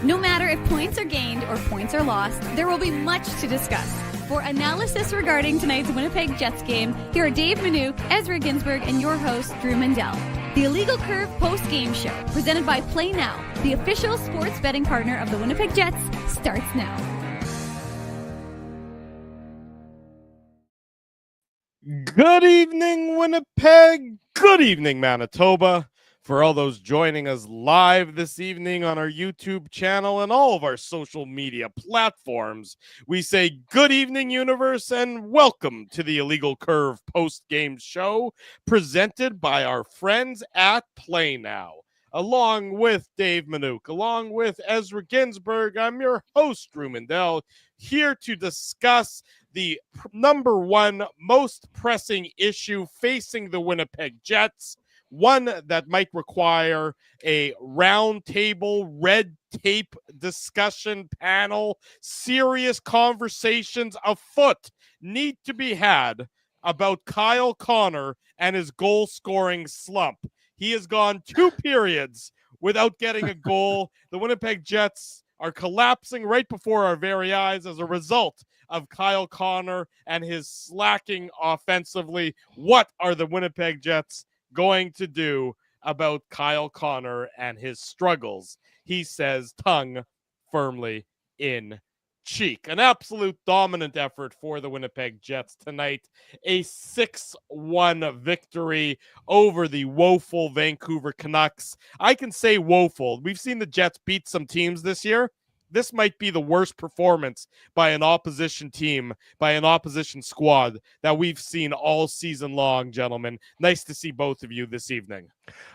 No matter if points are gained or points are lost, there will be much to discuss. For analysis regarding tonight's Winnipeg Jets game, here are Dave Manouk, Ezra Ginsburg, and your host, Drew Mandel. The Illegal Curve Postgame Show, presented by Play Now, the official sports betting partner of the Winnipeg Jets, starts now. Good evening, Winnipeg. Good evening, Manitoba. For all those joining us live this evening on our YouTube channel and all of our social media platforms, we say good evening, universe, and welcome to the Illegal Curve post-game show presented by our friends at Play Now. Along with Dave Manouk, along with Ezra Ginsburg, I'm your host, Drew Mandel, here to discuss the number one most pressing issue facing the Winnipeg Jets, one that might require a roundtable, red tape discussion panel. Serious conversations afoot need to be had about Kyle Connor and his goal-scoring slump. He has gone 2 periods without getting a goal. The Winnipeg Jets are collapsing right before our very eyes as a result of Kyle Connor and his slacking offensively. What are the Winnipeg Jets going to do about Kyle Connor and his struggles? He says, tongue firmly in cheek. An absolute dominant effort for the Winnipeg Jets tonight. A 6-1 victory over the woeful Vancouver Canucks. I can say woeful. We've seen the Jets beat some teams this year. This might be the worst performance by an opposition team, by an opposition squad that we've seen all season long, gentlemen. Nice to see both of you this evening.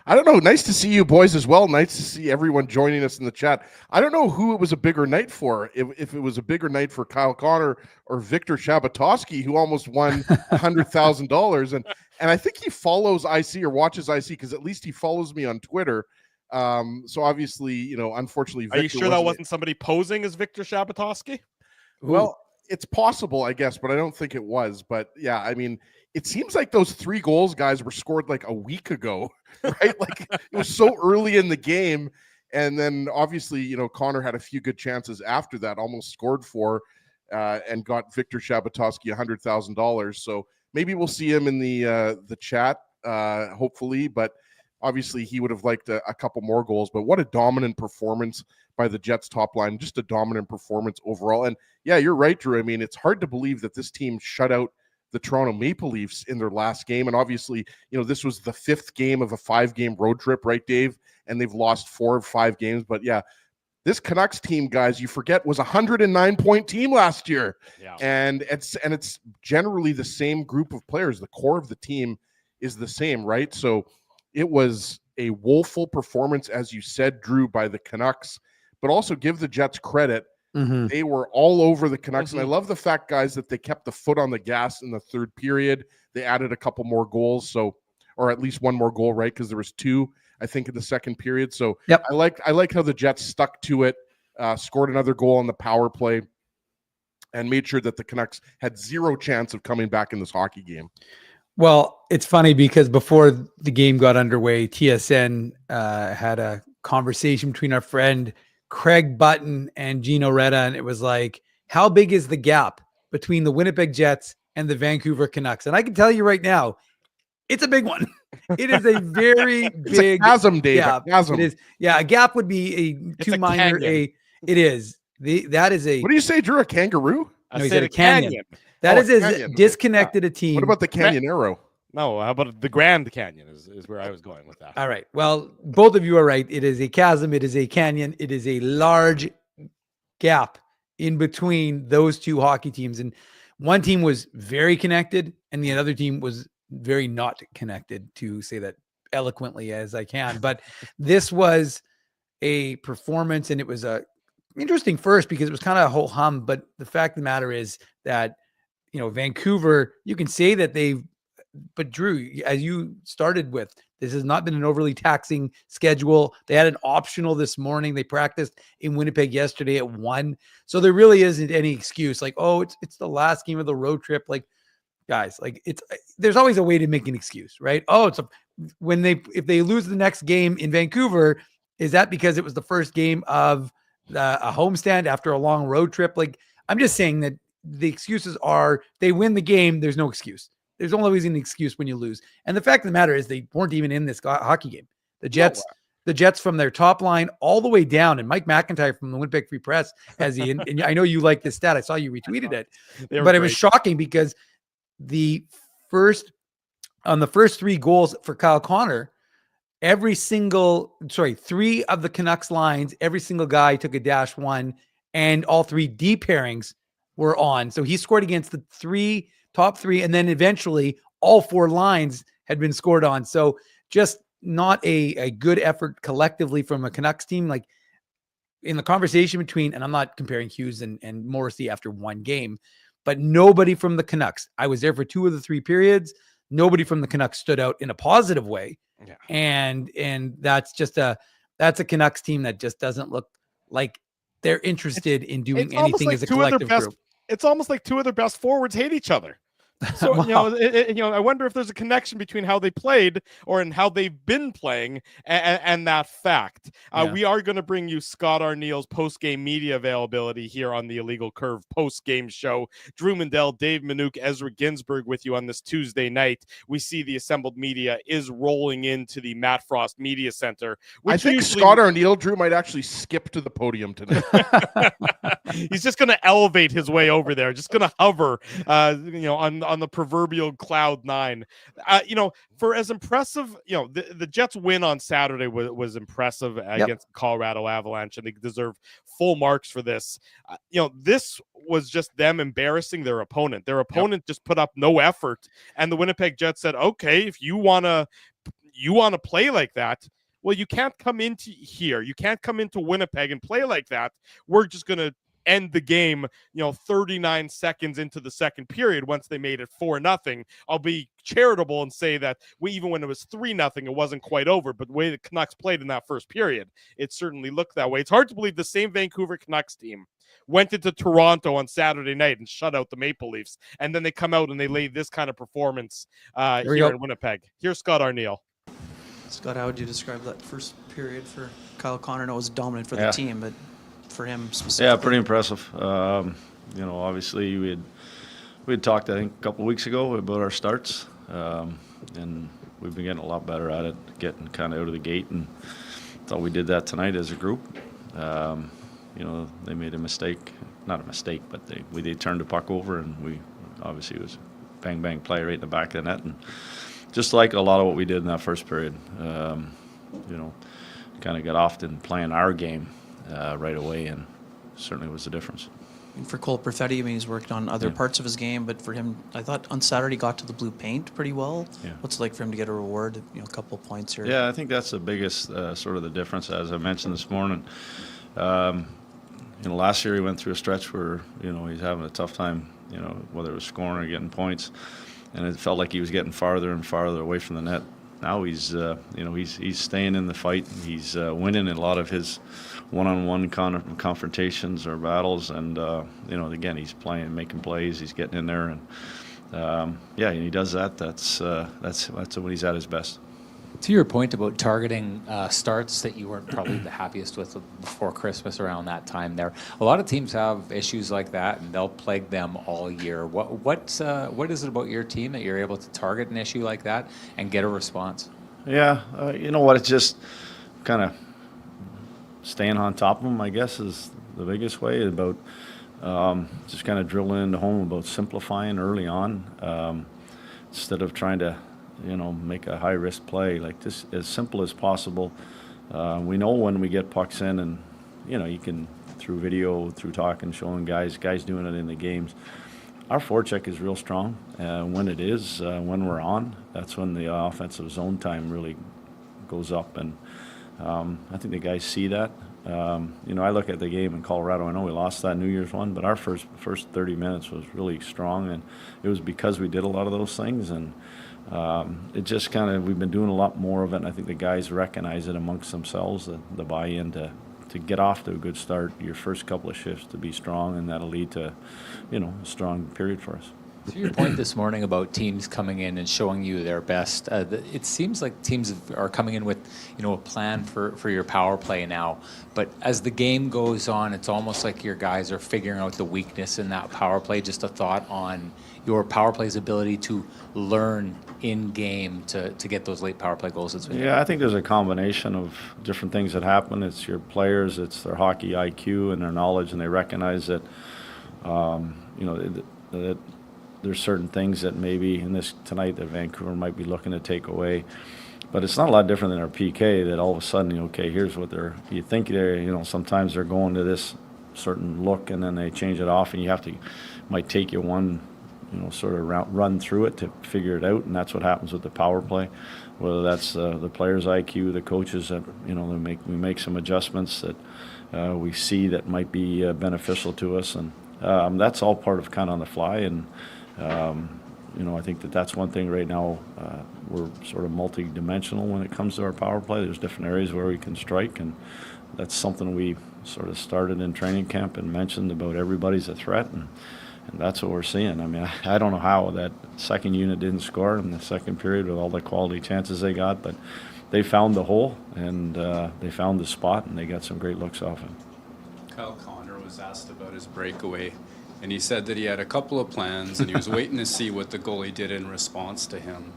I don't know. Nice to see you boys as well. Nice to see everyone joining us in the chat. I don't know who it was a bigger night for, if it was a bigger night for Kyle Connor or Victor Shabatowski, who almost won $100,000. And I think he follows IC or watches IC because at least he follows me on Twitter. So obviously, unfortunately, Victor, are you sure that wasn't somebody posing as Victor Shabatowski? Well, it's possible, I guess, but I don't think it was. But yeah, I mean, it seems like those 3 goals, guys, were scored like a week ago, right? Like it was so early in the game. And then obviously, Connor had a few good chances after that, almost scored 4 and got Victor Shabatowski $100,000. So maybe we'll see him in the chat, hopefully. But obviously, he would have liked a couple more goals, but what a dominant performance by the Jets top line. Just a dominant performance overall. And yeah, you're right, Drew. I mean, it's hard to believe that this team shut out the Toronto Maple Leafs in their last game. And obviously, this was the 5th game of a 5-game road trip, right, Dave? And they've lost 4 of 5 games. But yeah, this Canucks team, guys, you forget, was a 109-point team last year. Yeah. And it's generally the same group of players. The core of the team is the same, right? So it was a woeful performance, as you said, Drew, by the Canucks, but also give the Jets credit. Mm-hmm. They were all over the Canucks. Mm-hmm. And I love the fact, guys, that they kept the foot on the gas in the 3rd period. They added a couple more goals, or at least 1 more goal, right? Because there was 2, I think, in the 2nd period. So yep. I like how the Jets stuck to it, scored another goal on the power play, and made sure that the Canucks had 0 chance of coming back in this hockey game. Well, it's funny because before the game got underway, TSN had a conversation between our friend Craig Button and Gino Retta, and it was like, how big is the gap between the Winnipeg Jets and the Vancouver Canucks? And I can tell you right now, it's a big one. It is a very big chasm, Dave. Gap. It is. Yeah, a gap would be too minor. It is. That is a. What do you say, Drew? A kangaroo? No, he said a canyon. That is as disconnected a team. What about the Canyon Arrow? No, how about the Grand Canyon is where I was going with that. All right. Well, both of you are right. It is a chasm. It is a canyon. It is a large gap in between those 2 hockey teams. And one team was very connected and the other team was very not connected, to say that eloquently as I can. But this was a performance, and it was a interesting first because it was kind of a whole hum. But the fact of the matter is that, Vancouver, you can say that but Drew, as you started with, this has not been an overly taxing schedule. They had an optional this morning. They practiced in Winnipeg yesterday at 1. So there really isn't any excuse like, oh, it's the last game of the road trip. Like, guys, like there's always a way to make an excuse, right? Oh, if they lose the next game in Vancouver, is that because it was the first game of a homestand after a long road trip. Like, I'm just saying that the excuses are they win the game. There's no excuse. There's always an excuse when you lose. And the fact of the matter is they weren't even in this hockey game. The Jets from their top line all the way down, and Mike McIntyre from the Winnipeg Free Press and I know you like this stat. I saw you retweeted it, but it was shocking because the first 3 goals for Kyle Connor, three of the Canucks lines, every single guy took a -1, and all 3 D pairings were on. So he scored against the top 3, and then eventually all 4 lines had been scored on. So just not a good effort collectively from a Canucks team. Like, in the conversation between, and I'm not comparing Hughes and Morrissey after one game, but nobody from the Canucks, I was there for 2 of the 3 periods. Nobody from the Canucks stood out in a positive way. Yeah. And that's a Canucks team that just doesn't look like they're interested in doing anything like as a collective group. It's almost like 2 of their best forwards hate each other. So, Wow. I wonder if there's a connection between how they played or in how they've been playing and that fact. We are going to bring you Scott Arniel's post-game media availability here on the Illegal Curve post-game show. Drew Mandel, Dave Minuk, Ezra Ginsburg with you on this Tuesday night. We see the assembled media is rolling into the Matt Frost Media Center. I think Scott Arniel, Drew, might actually skip to the podium today. He's just going to elevate his way over there, just going to hover, on the proverbial cloud 9. For as impressive, the Jets win on Saturday was impressive against the Colorado Avalanche, and they deserve full marks for this. This was just them embarrassing their opponent. Their opponent just put up no effort, and the Winnipeg Jets said, okay, if you want to play like that, well, you can't come into here. You can't come into Winnipeg and play like that. We're just going to end the game, 39 seconds into the second period once they made it 4-0. I'll be charitable and say that even when it was 3-0, it wasn't quite over, but the way the Canucks played in that first period, it certainly looked that way. It's hard to believe the same Vancouver Canucks team went into Toronto on Saturday night and shut out the Maple Leafs, and then they come out and they lay this kind of performance here in Winnipeg. Here's Scott Arniel. Scott, how would you describe that first period for Kyle Connor? I know it was dominant for the team, but for him specifically. Yeah, pretty impressive. Obviously we had talked, I think, a couple of weeks ago about our starts, and we've been getting a lot better at it, getting kind of out of the gate, and thought we did that tonight as a group. They made a mistake, not a mistake, but they turned the puck over, and we obviously was bang bang play right in the back of the net, and just like a lot of what we did in that first period, kind of got off in playing our game right away, and certainly was the difference. And for Cole Perfetti, he's worked on other parts of his game, but for him, I thought on Saturday got to the blue paint pretty well. Yeah. What's it like for him to get a reward, a couple of points here? Yeah, I think that's the biggest sort of the difference, as I mentioned this morning. Last year he went through a stretch where, he's having a tough time, whether it was scoring or getting points, and it felt like he was getting farther and farther away from the net. Now he's staying in the fight. He's winning in a lot of his one-on-one confrontations or battles, and again, he's playing, making plays. He's getting in there, and and he does that. That's when he's at his best. To your point about targeting starts that you weren't probably the happiest with before Christmas around that time there, a lot of teams have issues like that, and they'll plague them all year. What is it about your team that you're able to target an issue like that and get a response? Yeah, you know what? It's just kind of staying on top of them, I guess, is the biggest way. About just kind of drilling into home about simplifying early on, instead of trying to make a high-risk play, like this, as simple as possible. We know when we get pucks in, and you can, through video, through talking, showing guys doing it in the games. Our forecheck is real strong. When it is, when we're on, that's when the offensive zone time really goes up, and I think the guys see that. I look at the game in Colorado. I know we lost that New Year's one, but our first 30 minutes was really strong, and it was because we did a lot of those things, and it just kind of, we've been doing a lot more of it, and I think the guys recognize it amongst themselves, the buy-in to get off to a good start, your first couple of shifts to be strong, and that'll lead to, a strong period for us. To your point this morning about teams coming in and showing you their best, it seems like teams are coming in with, a plan for your power play now. But as the game goes on, it's almost like your guys are figuring out the weakness in that power play. Just a thought on your power play's ability to learn in game to get those late power play goals. Yeah, I think there's a combination of different things that happen. It's your players, it's their hockey IQ and their knowledge, and they recognize that, that there's certain things that maybe in this tonight that Vancouver might be looking to take away. But it's not a lot different than our PK that all of a sudden, okay, here's what you think they're, sometimes they're going to this certain look and then they change it off and might take you one, sort of run through it to figure it out. And that's what happens with the power play, whether that's the players' IQ, the coaches that, we make some adjustments that we see that might be beneficial to us. And that's all part of kind of on the fly. And, I think that's one thing right now. We're sort of multi-dimensional when it comes to our power play. There's different areas where we can strike, and that's something we sort of started in training camp and mentioned about everybody's a threat, and that's what we're seeing. I mean, I don't know how that second unit didn't score in the second period with all the quality chances they got, but they found the hole, and they found the spot, and they got some great looks off it. Kyle Connor was asked about his breakaway, and he said that he had a couple of plans, and he was waiting to see what the goalie did in response to him.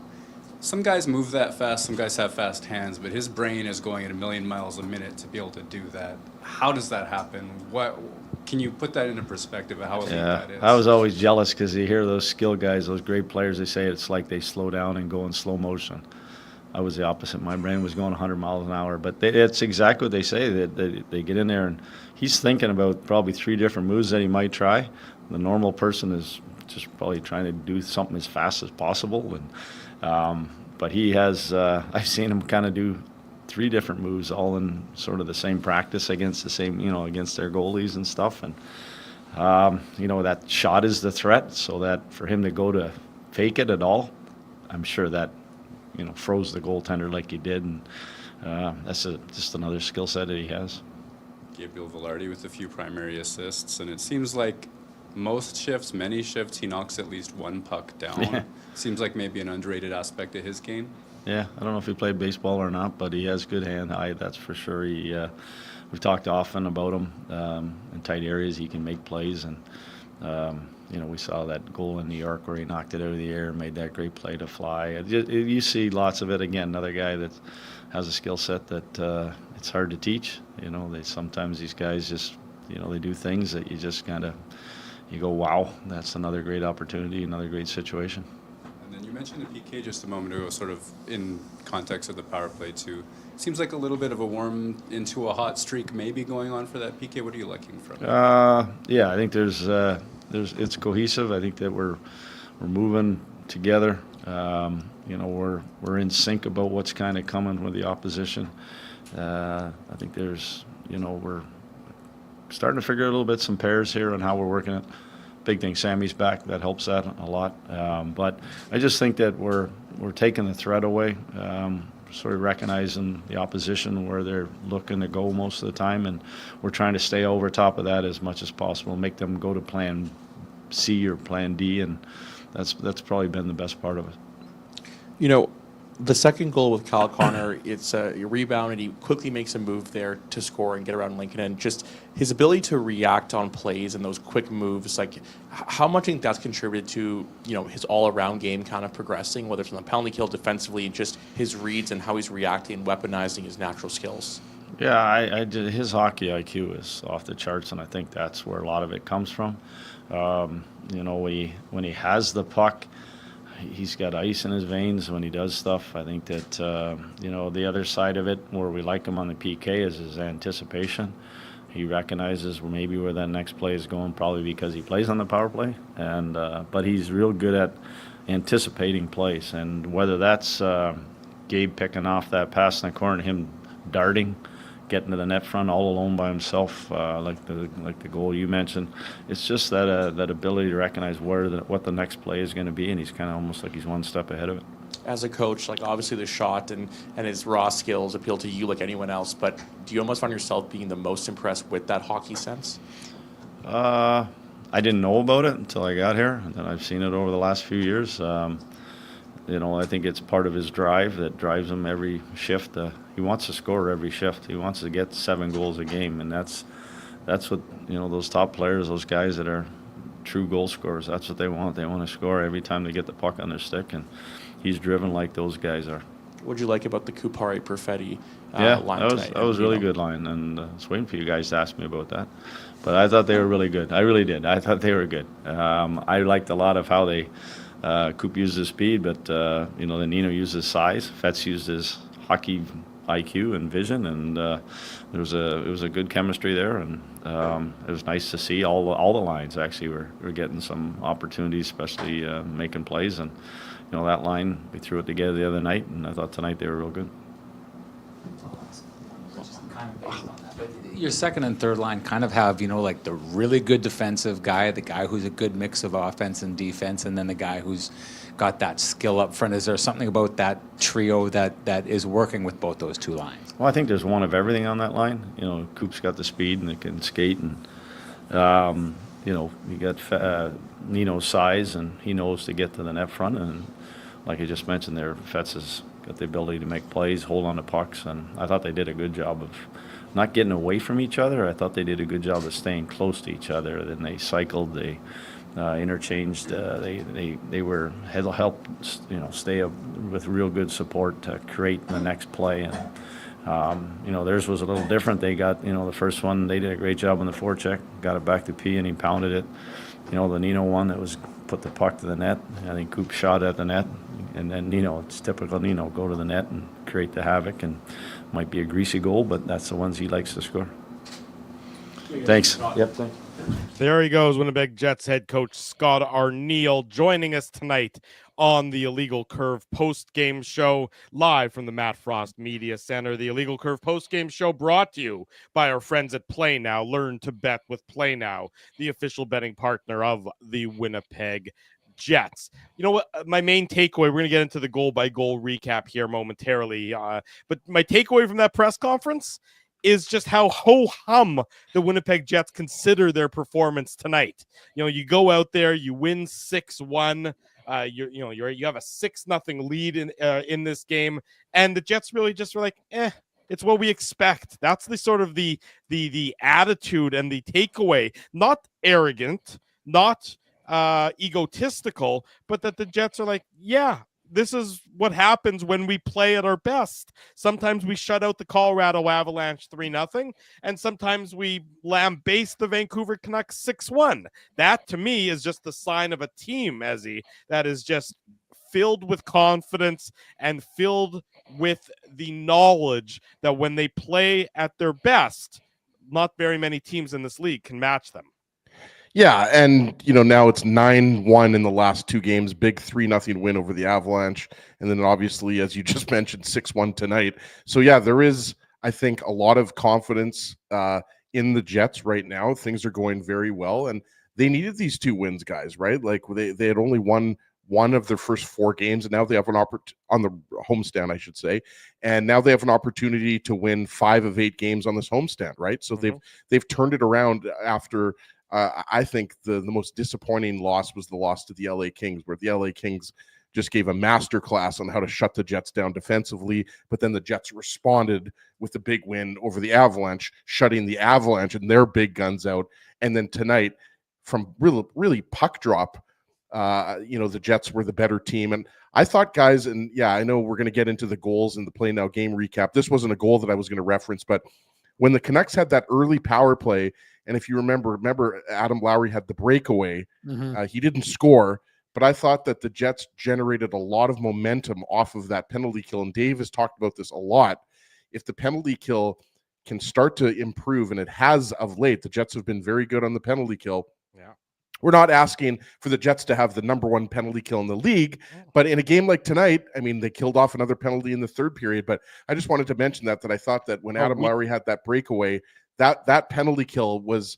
Some guys move that fast, some guys have fast hands, but his brain is going at 1,000,000 miles a minute to be able to do that. How does that happen? Can you put that into perspective of how elite that is? I was always jealous because you hear those skill guys, those great players, they say it's like they slow down and go in slow motion. I was the opposite. My brain was going 100 miles an hour. But it's exactly what they say. They get in there, and he's thinking about probably 3 different moves that he might try. The normal person is just probably trying to do something as fast as possible. But he has, I've seen him kind of do 3 different moves all in sort of the same practice against the same, against their goalies and stuff. And, that shot is the threat. So that for him to go to fake it at all, I'm sure that, froze the goaltender like he did. And that's just another skill set that he has. Gabriel Velarde with a few primary assists, and it seems like many shifts, he knocks at least one puck down. Yeah. Seems like maybe an underrated aspect of his game. Yeah, I don't know if he played baseball or not, but he has good hand-eye, that's for sure. We've talked often about him in tight areas. He can make plays, and we saw that goal in New York where he knocked it out of the air and made that great play to fly. You see lots of it. Again, another guy that has a skill set that it's hard to teach. Sometimes these guys just, they do things that you just kind of, you go, wow, that's another great opportunity, another great situation. And then you mentioned the PK just a moment ago, sort of in context of the power play too. Seems like a little bit of a warm into a hot streak maybe going on for that PK. What are you liking from it? Yeah, I think there's it's cohesive. I think that we're moving together. We're in sync about what's kind of coming with the opposition. I think there's, we're starting to figure out a little bit some pairs here on how we're working it. Big thing, Sammy's back. That helps that a lot. But I just think that we're taking the threat away, sort of recognizing the opposition where they're looking to go most of the time, and we're trying to stay over top of that as much as possible, make them go to plan C or plan D, and that's probably been the best part of it. The second goal with Kyle Connor, it's a rebound, and he quickly makes a move there to score and get around Lincoln. And just his ability to react on plays and those quick moves, like how much do you think that's contributed to, his all-around game kind of progressing, whether it's on the penalty kill defensively, just his reads and how he's reacting and weaponizing his natural skills? Yeah, his hockey IQ is off the charts, and I think that's where a lot of it comes from. When he has the puck, he's got ice in his veins when he does stuff. I think that, the other side of it, where we like him on the PK, is his anticipation. He recognizes maybe where that next play is going, probably because he plays on the power play. And but he's real good at anticipating plays. And whether that's Gabe picking off that pass in the corner, him darting, getting to the net front all alone by himself, like the goal you mentioned. It's just that ability to recognize what the next play is going to be, and he's kind of almost like he's one step ahead of it. As a coach, like obviously the shot and his raw skills appeal to you like anyone else, but do you almost find yourself being the most impressed with that hockey sense? I I didn't know about it until I got here, and then I've seen it over the last few years. I think it's part of his drive that drives him every shift. He wants to score every shift. He wants to get 7 goals a game, and that's what those top players, those guys that are true goal scorers. That's what they want. They want to score every time they get the puck on their stick, and he's driven like those guys are. What do you like about the Kupari-Perfetti line that tonight? was really good line, and I was waiting for you guys to ask me about that. But I thought they were really good. I really did. I thought they were good. I liked a lot of how they Coop used his speed, but then Nino used his size. Fetz used his hockey IQ and vision, and it was a good chemistry there, and it was nice to see all the lines actually were getting some opportunities, especially making plays. And that line, we threw it together the other night, and I thought tonight they were real good. Your second and third line kind of have, like the really good defensive guy, the guy who's a good mix of offense and defense, and then the guy who's got that skill up front. Is there something about that trio that is working with both those two lines? Well, I think there's one of everything on that line. Coop's got the speed and they can skate, and you got Nino's size, and he knows to get to the net front. And like I just mentioned there, Fetz has got the ability to make plays, hold on to pucks, and I thought they did a good job of not getting away from each other. I thought they did a good job of staying close to each other. Then they cycled, they interchanged. They were help stay up with real good support to create the next play. And theirs was a little different. They got the first one. They did a great job on the forecheck. Got it back to P, and he pounded it. The Nino one that was put the puck to the net. I think Coop shot at the net, and then it's typical Nino, go to the net and create the havoc, and might be a greasy goal, but that's the ones he likes to score. Thanks. Yep, thanks. There he goes, Winnipeg Jets head coach Scott Arniel, joining us tonight on the Illegal Curve post-game show, live from the Matt Frost Media Center. The Illegal Curve post-game show brought to you by our friends at Play Now. Learn to bet with Play Now, the official betting partner of the Winnipeg Jets. You know what? My main takeaway, we're going to get into the goal-by-goal recap here momentarily, but my takeaway from that press conference is just how ho-hum the Winnipeg Jets consider their performance tonight. You go out there, you win 6-1. You have a 6-0 lead in this game, and the Jets really just were like, it's what we expect. That's the sort of the attitude and the takeaway. Not arrogant, not egotistical, but that the Jets are like, yeah, this is what happens when we play at our best. Sometimes we shut out the Colorado Avalanche 3-0, and sometimes we lambaste the Vancouver Canucks 6-1. That, to me, is just the sign of a team, Ezzy, that is just filled with confidence and filled with the knowledge that when they play at their best, not very many teams in this league can match them. Yeah, and now it's 9-1 in the last 2 games, big 3-0 win over the Avalanche, and then obviously, as you just mentioned, 6-1 tonight. So yeah, there is, I think, a lot of confidence in the Jets right now. Things are going very well, and they needed these 2 wins, guys, right? Like they had only won one of their first 4 games, and now they have an on the homestand, I should say, and now they have an opportunity to win 5 of 8 games on this homestand, right? So they've turned it around after. I think the most disappointing loss was the loss to the LA Kings, where the LA Kings just gave a masterclass on how to shut the Jets down defensively, but then the Jets responded with the big win over the Avalanche, shutting the Avalanche and their big guns out. And then tonight, from really puck drop, the Jets were the better team. And I thought, guys, and yeah, I know we're going to get into the goals and the Play Now game recap. This wasn't a goal that I was going to reference, but when the Canucks had that early power play, and if you remember Adam Lowry had the breakaway. He didn't score, but I thought that the Jets generated a lot of momentum off of that penalty kill. And Dave has talked about this a lot. If the penalty kill can start to improve, and it has of late, the Jets have been very good on the penalty kill. Yeah. We're not asking for the Jets to have the number 1 penalty kill in the league, but in a game like tonight, I mean, they killed off another penalty in the 3rd period. But I just wanted to mention that I thought that when Adam Lowry had that breakaway, that penalty kill was,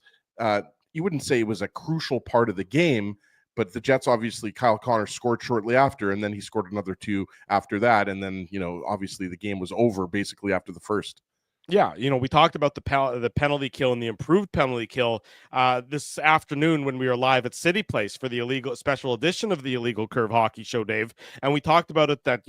you wouldn't say it was a crucial part of the game, but the Jets, obviously, Kyle Connor scored shortly after, and then he scored another 2 after that. And then, obviously the game was over basically after the first. Yeah, we talked about the penalty kill and the improved penalty kill this afternoon when we were live at City Place for the illegal special edition of the Illegal Curve Hockey Show, Dave. And we talked about it that,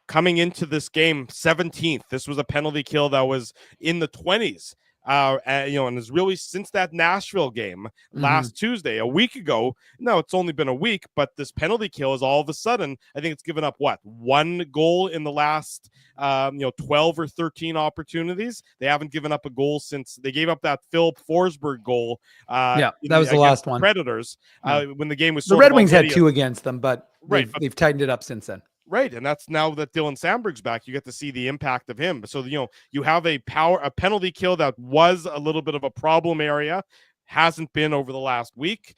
coming into this game, 17th, this was a penalty kill that was in the 20s. And it's really since that Nashville game last Tuesday, a week ago. No, it's only been a week, but this penalty kill is all of a sudden, I think it's given up one goal in the last 12 or 13 opportunities. They haven't given up a goal since they gave up that Philip Forsberg goal. That was the last one. Predators when the game was the Red Wings had 2 against them, but they've tightened it up since then. Right, and that's now that Dylan Sandberg's back, you get to see the impact of him. So, you have a penalty kill that was a little bit of a problem area, hasn't been over the last week.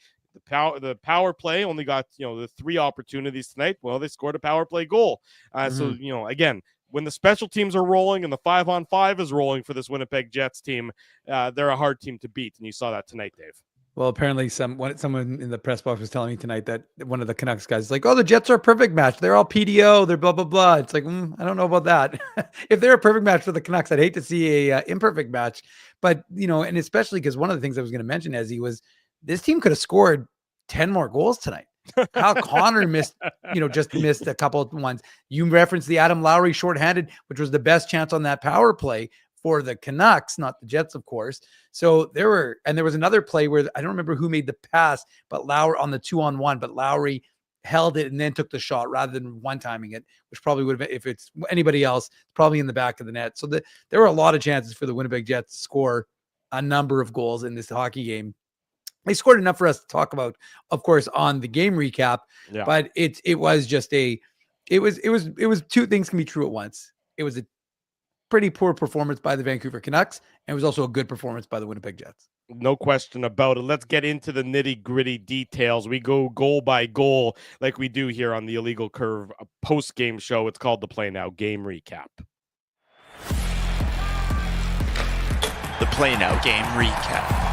The power play only got, the 3 opportunities tonight. Well, they scored a power play goal. So, again, when the special teams are rolling and the 5-on-5 is rolling for this Winnipeg Jets team, they're a hard team to beat, and you saw that tonight, Dave. Well, apparently someone in the press box was telling me tonight that one of the Canucks guys is like, oh, the Jets are a perfect match. They're all PDO. They're blah, blah, blah. It's like, I don't know about that. If they're a perfect match for the Canucks, I'd hate to see a imperfect match. But, and especially because one of the things I was going to mention, Ezzy, was this team could have scored 10 more goals tonight. Kyle Connor just missed a couple of ones. You referenced the Adam Lowry shorthanded, which was the best chance on that power play for the Canucks, not the Jets, of course. So there was another play where I don't remember who made the pass, but Lowry on the 2-on-1, but Lowry held it and then took the shot rather than one-timing it, which probably would have been, if it's anybody else, probably in the back of the net. So there were a lot of chances for the Winnipeg Jets to score a number of goals in this hockey game. They scored enough for us to talk about, of course, on the game recap, but it was 2 things can be true at once. It was a pretty poor performance by the Vancouver Canucks, and it was also a good performance by the Winnipeg Jets. No question about it. Let's get into the nitty-gritty details. We go goal by goal like we do here on the Illegal Curve post-game show. It's called the Play Now Game Recap. The Play Now Game Recap.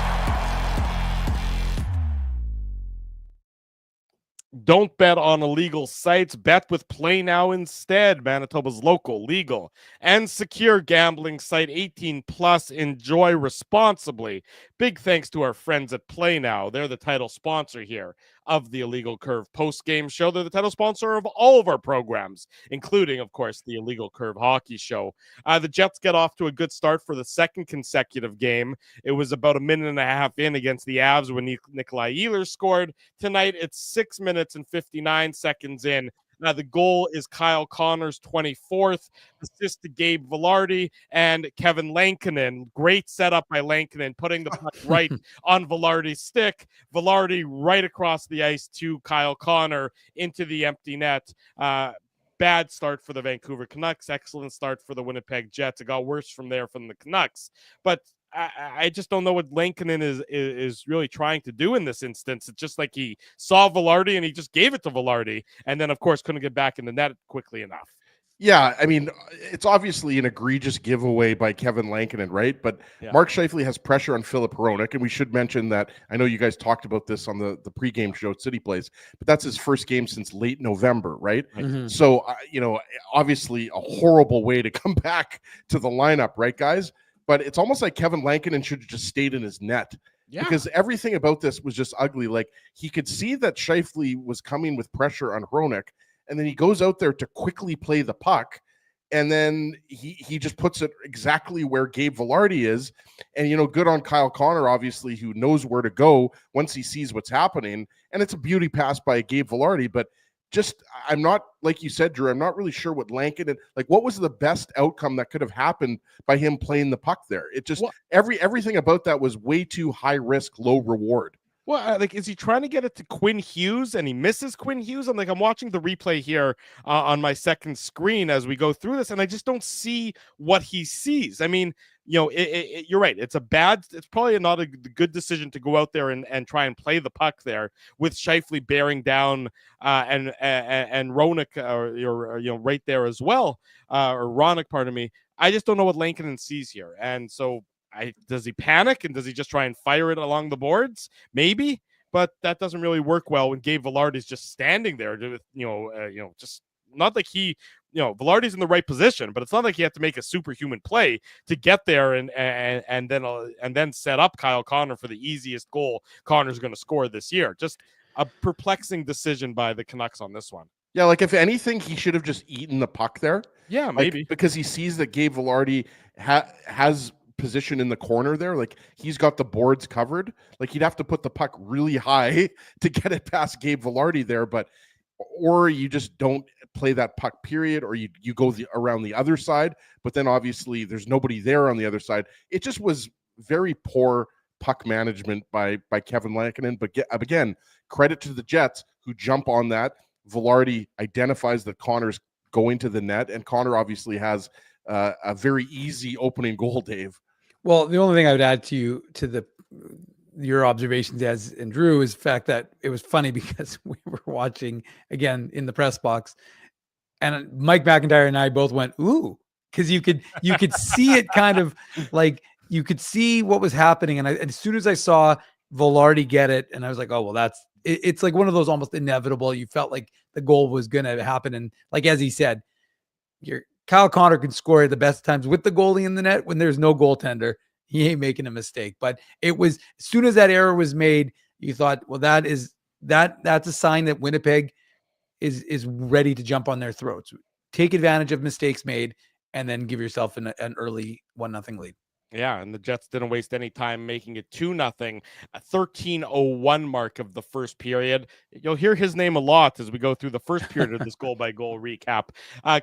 Don't bet on illegal sites. Bet with Play Now instead. Manitoba's local, legal, and secure gambling site. 18 plus. Enjoy responsibly. Big thanks to our friends at Play Now. They're the title sponsor here of the Illegal Curve post-game show. They're the title sponsor of all of our programs, including, of course, the Illegal Curve Hockey Show. The Jets get off to a good start for the second consecutive game. It was about a minute and a half in against the Avs when Nikolai Ehlers scored. Tonight, it's 6 minutes and 59 seconds in. Now, the goal is Kyle Connor's 24th, assist to Gabe Vilardi and Kevin Lankinen. Great setup by Lankinen, putting the puck right on Vilardi's stick. Vilardi right across the ice to Kyle Connor into the empty net. Bad start for the Vancouver Canucks. Excellent start for the Winnipeg Jets. It got worse from there from the Canucks. But I just don't know what Lankinen is really trying to do in this instance. It's just like he saw Vilardi and he just gave it to Vilardi, and then, of course, couldn't get back in the net quickly enough. Yeah, I mean, it's obviously an egregious giveaway by Kevin Lankinen, right? But Mark Scheifele has pressure on Filip Hronek, and we should mention that I know you guys talked about this on the pregame show at City Place, but that's his first game since late November, right? So, obviously a horrible way to come back to the lineup, right, guys? But it's almost like Kevin Lankinen should have just stayed in his net. Yeah. Because everything about this was just ugly. Like, he could see that Scheifele was coming with pressure on Hronek, and then he goes out there to quickly play the puck, and then he just puts it exactly where Gabe Vilardi is. And, good on Kyle Connor, obviously, who knows where to go once he sees what's happening. And it's a beauty pass by Gabe Vilardi, but I'm not, like you said, Drew, I'm not really sure what Lankinen, what was the best outcome that could have happened by him playing the puck there? It just, everything about that was way too high risk, low reward. Well, is he trying to get it to Quinn Hughes and he misses Quinn Hughes? I'm watching the replay here on my second screen as we go through this, and I just don't see what he sees. I mean, you're right. It's probably not a good decision to go out there and try and play the puck there with Scheifele bearing down and Hronek right there as well, or Hronek, pardon me. I just don't know what Lankinen sees here, and so. Does he panic and does he just try and fire it along the boards? Maybe, but that doesn't really work well when Gabe Vilardi is just standing there. Just not like he Velarde's in the right position, but it's not like he had to make a superhuman play to get there and then set up Kyle Connor for the easiest goal Connor's going to score this year. Just a perplexing decision by the Canucks on this one. Yeah, like if anything, he should have just eaten the puck there. Yeah, maybe. Because he sees that Gabe Vilardi has position in the corner there. Like he's got the boards covered. Like he'd have to put the puck really high to get it past Gabe Vilardi there. Or you just don't play that puck, period, or you go around the other side. But then obviously there's nobody there on the other side. It just was very poor puck management by Kevin Lankinen. But again, credit to the Jets who jump on that. Vilardi identifies that Connor's going to the net, and Connor obviously has a very easy opening goal, Dave. Well, the only thing I would add to your observations and Drew is the fact that it was funny because we were watching again in the press box, and Mike McIntyre and I both went, ooh, because you could see it kind of like you could see what was happening. And as soon as I saw Vilardi get it, and I was like, oh, well, it's like one of those almost inevitable. You felt like the goal was going to happen. And like, as he said, Kyle Connor can score at the best times with the goalie in the net. When there's no goaltender, he ain't making a mistake. But it was, as soon as that error was made, you thought, well, that's a sign that Winnipeg is ready to jump on their throats. Take advantage of mistakes made and then give yourself an early 1-0 lead. Yeah, and the Jets didn't waste any time making it 2-0, a 13:01 mark of the first period. You'll hear his name a lot as we go through the first period of this goal-by-goal recap.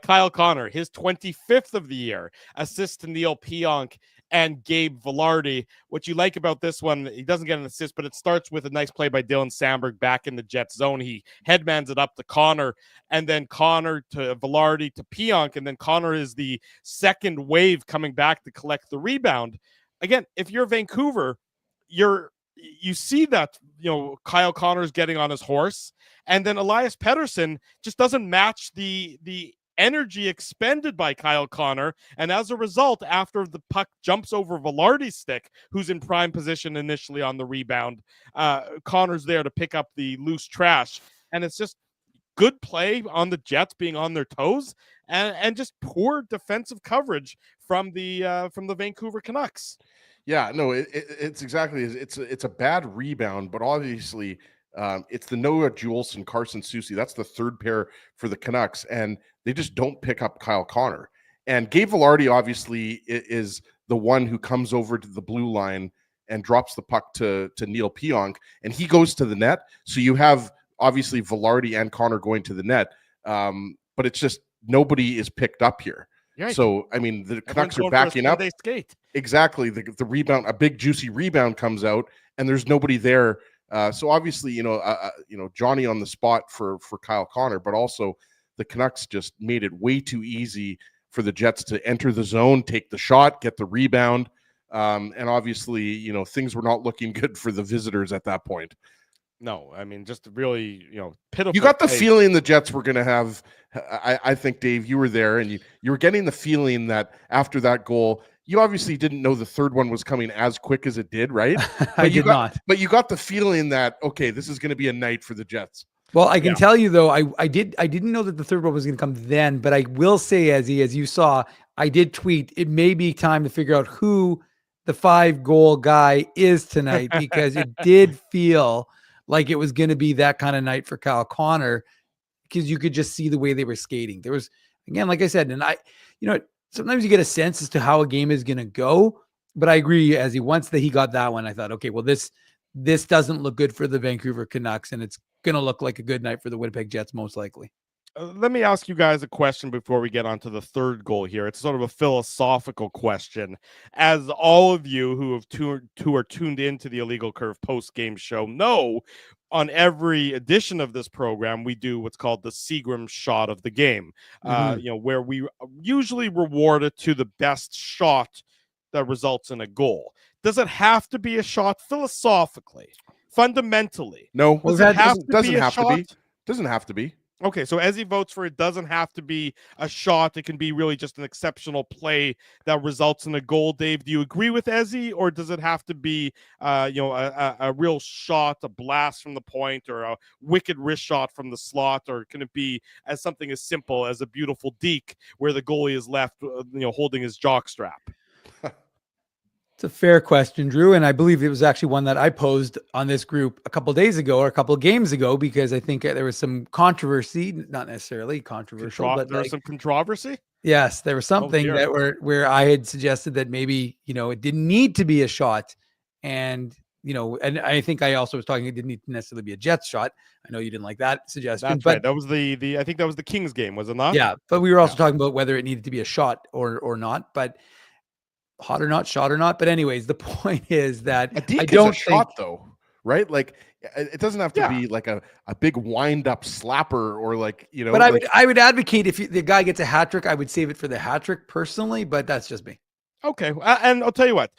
Kyle Connor, his 25th of the year, assist to Neil Pionk and Gabe Vilardi. What you like about this one, he doesn't get an assist, but it starts with a nice play by Dylan Samberg back in the Jets zone. He headmans it up to Connor, and then Connor to Vilardi to Pionk, and then Connor is the second wave coming back to collect the rebound. Again, if you're Vancouver, you see that, Kyle Connor's getting on his horse, and then Elias Pettersson just doesn't match the energy expended by Kyle Connor, and as a result, after the puck jumps over Vilardi's stick, who's in prime position initially on the rebound, Connor's there to pick up the loose trash, and it's just good play on the Jets being on their toes, and just poor defensive coverage from the Vancouver Canucks. Yeah, no, it's exactly, it's a bad rebound, but obviously it's the Noah Jules Carson Soucy. That's the third pair for the Canucks, and they just don't pick up Kyle Connor. And Gabe Vilardi obviously is the one who comes over to the blue line and drops the puck to Neil Pionk, and he goes to the net. So you have obviously Vilardi and Connor going to the net, but it's just nobody is picked up here. Right. So, I mean, the Canucks are backing up. Skate. Exactly. The rebound, a big juicy rebound comes out, and there's nobody there. So obviously, Johnny on the spot for Kyle Connor, but also the Canucks just made it way too easy for the Jets to enter the zone, take the shot, get the rebound. And obviously, things were not looking good for the visitors at that point. No, I mean, just really, pitiful. You got the feeling the Jets were going to have, I think, Dave, you were there, and you were getting the feeling that after that goal, you obviously didn't know the third one was coming as quick as it did, right? I did not. But you got the feeling that, okay, this is going to be a night for the Jets. Well, I can tell you, though, I didn't know that the third one was going to come then, but I will say, as you saw, I did tweet, it may be time to figure out who the 5-goal guy is tonight, because it did feel like it was going to be that kind of night for Kyle Connor, because you could just see the way they were skating. There was, again, like I said, and sometimes you get a sense as to how a game is going to go, but I agree, once that he got that one, I thought, okay, well, this doesn't look good for the Vancouver Canucks, and it's going to look like a good night for the Winnipeg Jets, most likely. Let me ask you guys a question before we get on to the third goal here. It's sort of a philosophical question. As all of you who are tuned into the Illegal Curve post-game show know, on every edition of this program, we do what's called the Seagram shot of the game, where we usually reward it to the best shot that results in a goal. Does it have to be a shot philosophically, fundamentally? No, doesn't have to be. Doesn't have to be. Okay, so Ezzy votes for it doesn't have to be a shot. It can be really just an exceptional play that results in a goal. Dave, do you agree with Ezzy, or does it have to be, a real shot, a blast from the point, or a wicked wrist shot from the slot, or can it be as something as simple as a beautiful deke where the goalie is left, holding his jockstrap? It's a fair question, Drew. And I believe it was actually one that I posed on this group a couple of days ago or a couple of games ago, because I think there was some controversy, not necessarily controversial, but there was some controversy. Yes, there was something where I had suggested that maybe, it didn't need to be a shot. And, and I think I also was talking, it didn't need to necessarily be a Jets shot. I know you didn't like that suggestion. That's right. That was I think that was the Kings game, was it not? Yeah. But we were also talking about whether it needed to be a shot or not. But hot or not, shot or not. But anyways, the point is that I don't think shot though, right? Like it doesn't have to be like a big wind up slapper or like, But I would advocate if the guy gets a hat trick, I would save it for the hat trick personally, but that's just me. Okay. And I'll tell you what,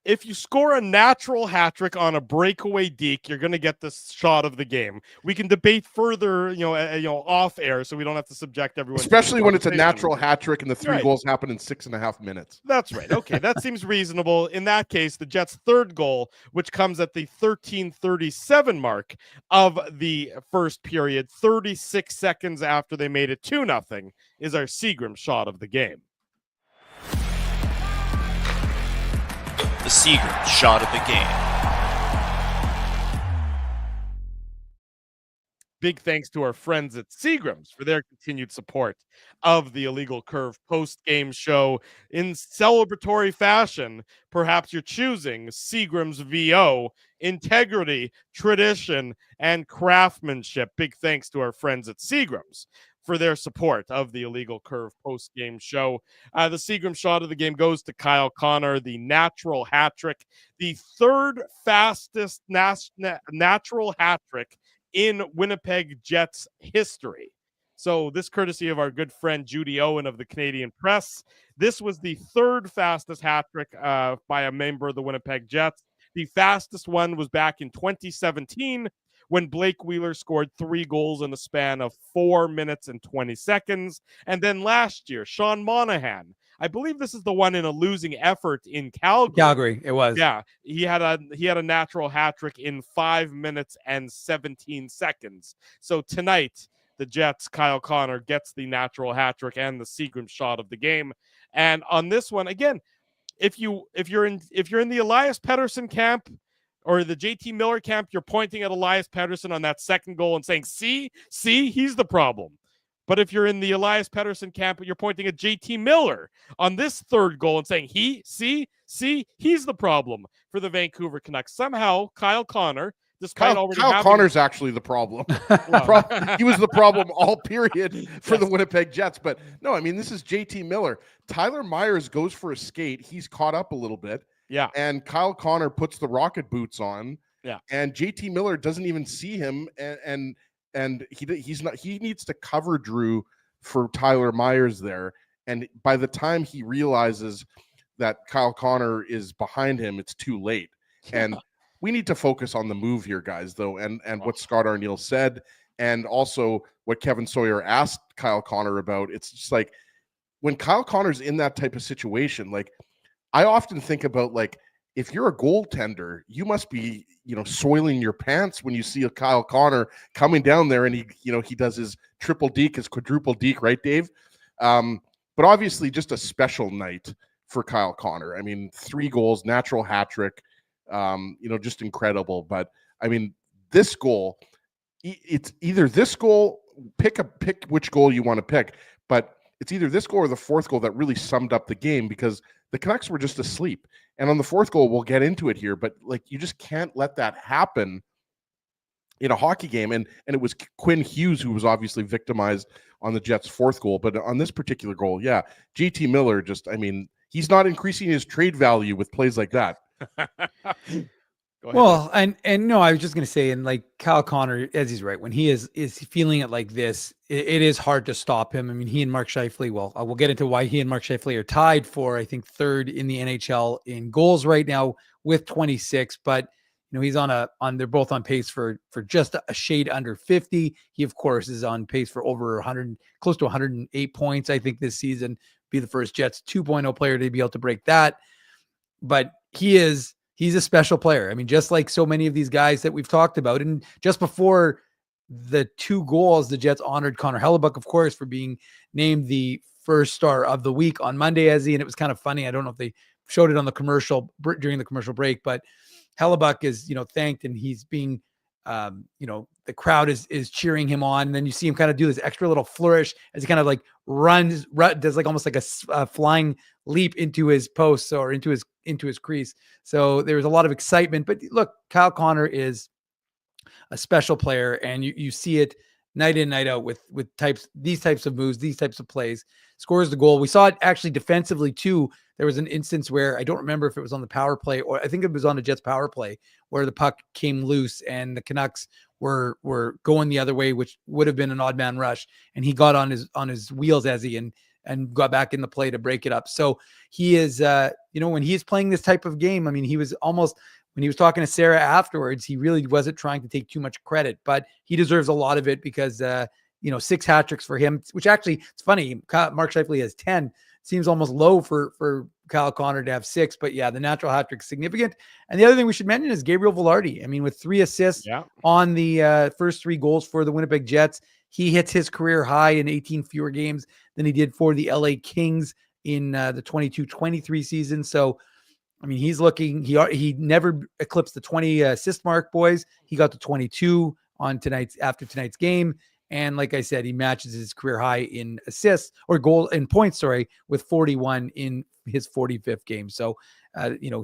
if you score a natural hat trick on a breakaway deke, you're going to get the shot of the game. We can debate further, off air, so we don't have to subject everyone. Especially when it's a natural hat trick and the three goals happen in 6.5 minutes. That's right. Okay, that seems reasonable. In that case, the Jets' third goal, which comes at the 13:37 mark of the first period, 36 seconds after they made it 2-0, is our Seagram shot of the game. The Seagram shot of the game. Big thanks to our friends at Seagram's for their continued support of the Illegal Curve post-game show. In celebratory fashion, perhaps you're choosing Seagram's VO, integrity, tradition, and craftsmanship. Big thanks to our friends at Seagram's for their support of the Illegal Curve post-game show. The Seagram shot of the game goes to Kyle Connor, the natural hat trick, the third fastest natural hat trick in Winnipeg Jets history. So this courtesy of our good friend Judy Owen of the Canadian Press. This was the third fastest hat trick by a member of the Winnipeg Jets. The fastest one was back in 2017 when Blake Wheeler scored 3 goals in a span of 4 minutes and 20 seconds. And then last year, Sean Monahan, I believe this is the one in a losing effort in Calgary. Calgary, it was. Yeah, he had a natural hat trick in 5 minutes and 17 seconds. So tonight, the Jets, Kyle Connor gets the natural hat trick and the Seagram shot of the game. And on this one, again, if you're in the Elias Pettersson camp or the JT Miller camp, you're pointing at Elias Pettersson on that second goal and saying, see, he's the problem. But if you're in the Elias Pettersson camp, you're pointing at JT Miller on this third goal and saying, he's the problem for the Vancouver Canucks. Somehow, Kyle Connor, despite Kyle Connor's actually the problem. He was the problem all period for the Winnipeg Jets. But no, I mean, this is JT Miller. Tyler Myers goes for a skate. He's caught up a little bit. Yeah. And Kyle Connor puts the rocket boots on. Yeah. And JT Miller doesn't even see him. And he needs to cover Drew for Tyler Myers there. And by the time he realizes that Kyle Connor is behind him, it's too late. And we need to focus on the move here, guys, though, and what Scott Arniel said, and also what Kevin Sawyer asked Kyle Connor about. It's just like when Kyle Connor's in that type of situation, like I often think about, like, if you're a goaltender, you must be, soiling your pants when you see a Kyle Connor coming down there and he does his triple deke, his quadruple deke, right, Dave? But obviously just a special night for Kyle Connor. I mean, 3 goals, natural hat trick, just incredible. But I mean, this goal, it's either this goal, pick which goal you want to pick, but it's either this goal or the fourth goal that really summed up the game, because the Canucks were just asleep. And on the fourth goal, we'll get into it here, but like, you just can't let that happen in a hockey game. And it was Quinn Hughes who was obviously victimized on the Jets' fourth goal. But on this particular goal, yeah, JT Miller he's not increasing his trade value with plays like that. Well, and no, I was just going to say, and like Kyle Connor, as he's right, when he is feeling it like this, it is hard to stop him. I mean, he and Mark Scheifele, we'll get into why he and Mark Scheifele are tied for, I think, third in the NHL in goals right now with 26. But, he's they're both on pace for just a shade under 50. He, of course, is on pace for over 100, close to 108 points, I think, this season. Be the first Jets 2.0 player to be able to break that. But he's a special player. I mean, just like so many of these guys that we've talked about. And just before the 2 goals, the Jets honored Connor Hellebuyck, of course, for being named the first star of the week on Monday, and it was kind of funny. I don't know if they showed it on the commercial during the commercial break, but Hellebuyck is, thanked, and he's being, the crowd is cheering him on. And then you see him kind of do this extra little flourish as he kind of like does like almost like a flying leap into his post or into his crease. So there was a lot of excitement. But look, Kyle Connor is a special player, and you see it night in, night out with these types of moves, these types of plays. Scores the goal. We saw it actually defensively too. There was an instance where I don't remember if it was on the power play, or I think it was on the Jets power play, where the puck came loose and the Canucks were going the other way, which would have been an odd man rush, and he got on his wheels and got back in the play to break it up. So he is, when he's playing this type of game, I mean, he was almost, when he was talking to Sarah afterwards, he really wasn't trying to take too much credit, but he deserves a lot of it because, 6 hat tricks for him, which actually, it's funny. Mark Scheifele has 10. Seems almost low for Kyle Connor to have 6, but yeah, the natural hat trick is significant. And the other thing we should mention is Gabriel Velarde. I mean, with 3 assists on the first 3 goals for the Winnipeg Jets, he hits his career high in 18 fewer games than he did for the LA Kings in the 22-23 season. So, I mean, he's looking, he never eclipsed the 20 assist mark, boys. He got to 22 after tonight's game. And like I said, he matches his career high in assists or goal in points, with 41 in his 45th game. So,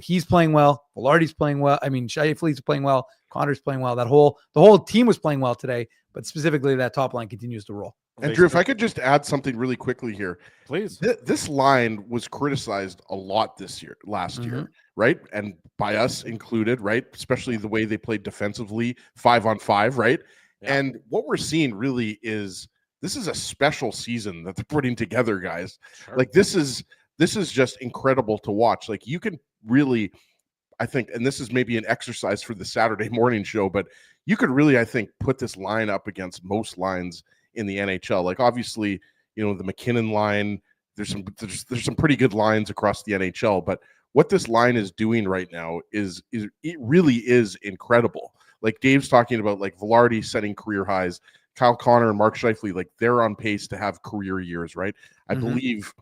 he's playing well. Velarde's playing well. I mean, Scheifele's playing well. Connor's playing well. The whole team was playing well today, but specifically that top line continues to roll. And Drew, if I could just add something really quickly here, please. This line was criticized a lot last year, right? And by us included, right? Especially the way they played defensively, 5-on-5, right? Yeah. And what we're seeing really is this is a special season that they're putting together, guys. Sure. Like this is just incredible to watch. Like you can really, I think, and this is maybe an exercise for the Saturday morning show, but you could really, I think, put this line up against most lines in the NHL. Like obviously, the McKinnon line, there's some pretty good lines across the NHL, but what this line is doing right now is it really is incredible. Like Dave's talking about, like Velarde setting career highs, Kyle Connor and Mark Scheifele, like they're on pace to have career years, right? I believe,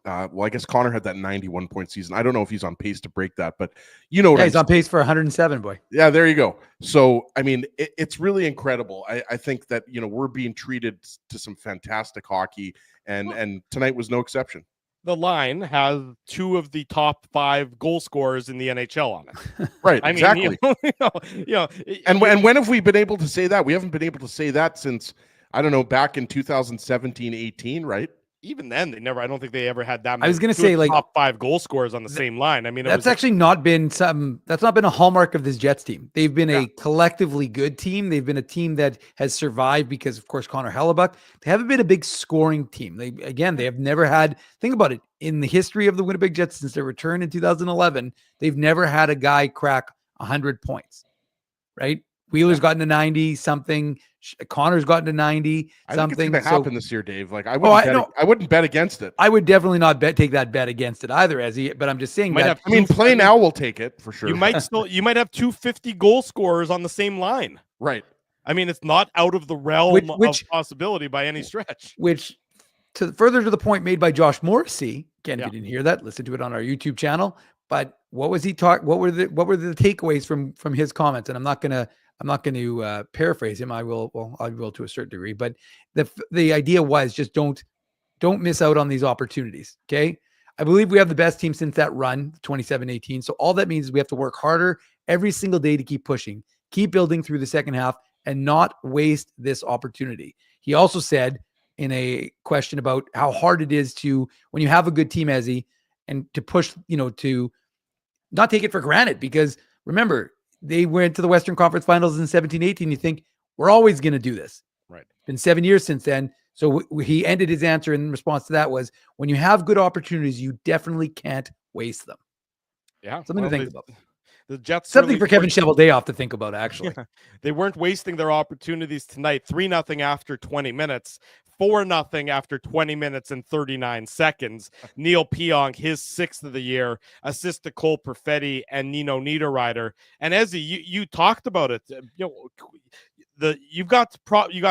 I guess Connor had that 91-point season. I don't know if he's on pace to break that, but he's on pace for 107, boy. Yeah, there you go. So, I mean, it's really incredible. I think that, we're being treated to some fantastic hockey, and tonight was no exception. The line has 2 of the top 5 goal scorers in the NHL on it. Right, exactly. And when have we been able to say that? We haven't been able to say that since, I don't know, back in 2017-18, right? Even then, I don't think they ever had that many. I was going to say, like, top 5 goal scorers on the same line. I mean, that's not been a hallmark of this Jets team. They've been a collectively good team. They've been a team that has survived because, of course, Connor Hellebuyck. They haven't been a big scoring team. They have never had, think about it, in the history of the Winnipeg Jets since their return in 2011, they've never had a guy crack 100 points, right? Wheeler's gotten to 90 something. Connor's gotten to 90 something. I think it's going to happen this year, Dave. Like I wouldn't bet against it. I would definitely not take that bet against it either, but I'm just saying that. Play now will take it for sure. You might have 250 goal scorers on the same line. Right. I mean, it's not out of the realm of possibility by any stretch. Which, further to the point made by Josh Morrissey, again, if you didn't hear that, listen to it on our YouTube channel. But what was he talk? What were the takeaways from his comments? And I'm not going to paraphrase him. I will to a certain degree, but the idea was just don't miss out on these opportunities. Okay. I believe we have the best team since that run 27-18. So all that means is we have to work harder every single day to keep pushing, keep building through the second half and not waste this opportunity. He also said in a question about how hard it is to, when you have a good team, Ezzy, and to push, to not take it for granted, because remember, they went to the Western Conference Finals in 17-18. You think we're always going to do this. Right. It's been 7 years since then. So he ended his answer in response to that was, when you have good opportunities, you definitely can't waste them. Yeah. Something to think about. The Jets Something certainly for Kevin Cheveldayoff to think about, actually. They weren't wasting their opportunities tonight. 3-0 after 20 minutes, 4-0 after 20 minutes and 39 seconds. Neil Pionk, his 6th of the year, assist to Cole Perfetti and Nino Niederreiter. And Ezzy, you talked about it. You got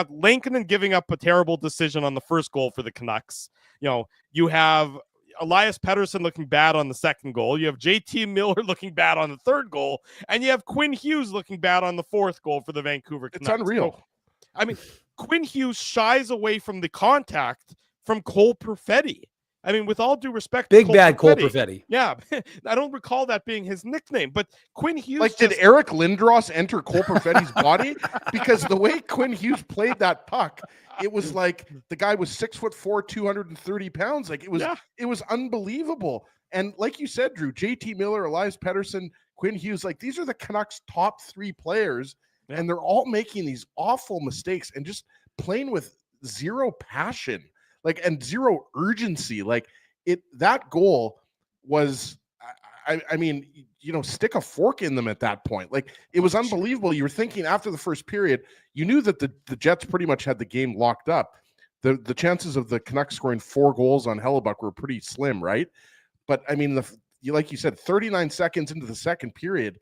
Lankinen giving up a terrible decision on the first goal for the Canucks. You have Elias Pettersson looking bad on the second goal. You have JT Miller looking bad on the third goal, and you have Quinn Hughes looking bad on the fourth goal for the Vancouver Canucks. It's unreal. So, I mean, Quinn Hughes shies away from the contact from Cole Perfetti. I mean, with all due respect, Big bad Cole Perfetti. Yeah, I don't recall that being his nickname, but Quinn Hughes. Did Eric Lindros enter Cole Perfetti's body? Because the way Quinn Hughes played that puck, it was like the guy was 6'4", 230 pounds. Like it was unbelievable. And like you said, Drew, JT Miller, Elias Pettersson, Quinn Hughes, like these are the Canucks' top 3 players, and they're all making these awful mistakes and just playing with zero passion. And zero urgency. That goal was, I mean, stick a fork in them at that point. It was unbelievable. You were thinking after the first period, you knew that the Jets pretty much had the game locked up. The chances of the Canucks scoring 4 goals on Hellebuck were pretty slim, right? But I mean, like you said, 39 seconds into the second period,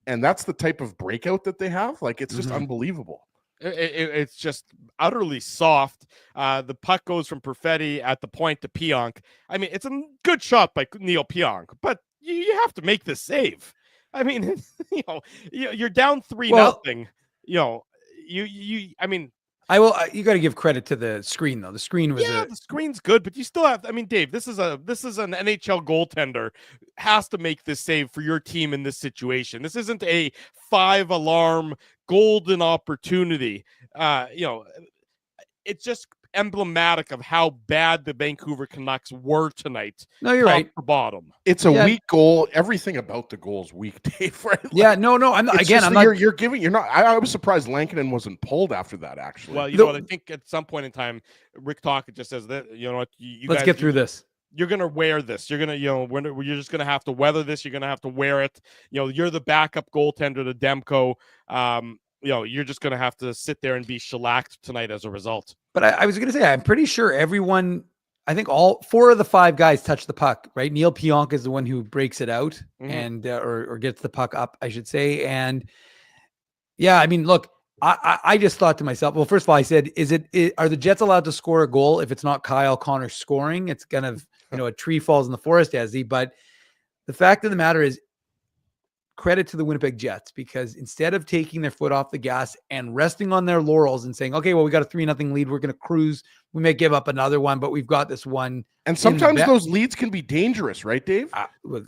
and that's the type of breakout that they have. It's just unbelievable. It's just utterly soft. The puck goes from Perfetti at the point to Pionk. I mean, it's a good shot by Neil Pionk, but you have to make the save. I mean, you're down 3-0. I mean, you got to give credit to the screen though. The screen was the screen's good, but you still have. I mean, Dave, this is an NHL goaltender has to make this save for your team in this situation. This isn't a 5-alarm golden opportunity. It's just emblematic of how bad the Vancouver Canucks were tonight. No, you're right. For bottom. It's a weak goal. Everything about the goal is weak, Dave. Right? No. I'm not. Again, I'm not. You're not. I was surprised Lankinen wasn't pulled after that. Actually, well, you know what? I think at some point in time, Rick Tocchet just says that what let's get through this. You're gonna wear this. You're gonna, you're just gonna have to weather this. You're gonna have to wear it. You're the backup goaltender to Demko. You're just gonna have to sit there and be shellacked tonight as a result. But I was gonna say, I'm pretty sure everyone. I think all 4 of the 5 guys touch the puck, right? Neil Pionk is the one who breaks it out and or gets the puck up, I should say. And yeah, I mean, look, I just thought to myself, well, first of all, I said, are the Jets allowed to score a goal if it's not Kyle Connor scoring? It's kind of, a tree falls in the forest, Ezzy. But the fact of the matter is, credit to the Winnipeg Jets, because instead of taking their foot off the gas and resting on their laurels and saying, okay, well, we got a 3-0 lead, we're going to cruise. We may give up another one, but we've got this one. And sometimes those leads can be dangerous, right, Dave?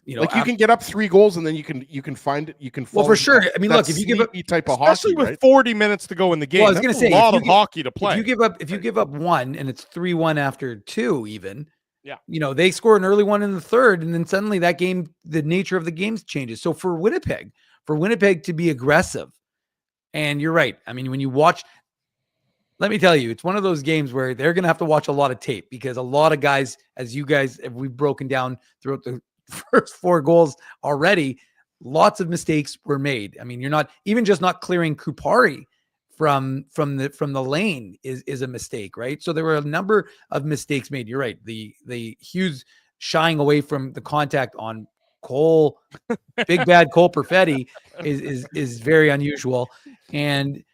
You can get up 3 goals and then you can find it. You can fall. Well, for sure. I mean, look, if you give up type of especially hockey, with 40 minutes to go in the game, well, I was going to say a lot of hockey to play. If you give up 1 and it's 3-1 after 2, even. Yeah. They score an early one in the third, and then suddenly that game, the nature of the game changes. So for Winnipeg to be aggressive, and you're right. I mean, when you watch, let me tell you, it's one of those games where they're going to have to watch a lot of tape, because a lot of guys, as you guys, we've broken down throughout the first 4 goals already, lots of mistakes were made. I mean, you're not even just not clearing Kupari from the lane is a mistake, right? So there were a number of mistakes made. You're right. The Hughes shying away from the contact on Cole, big bad Cole Perfetti is very unusual. And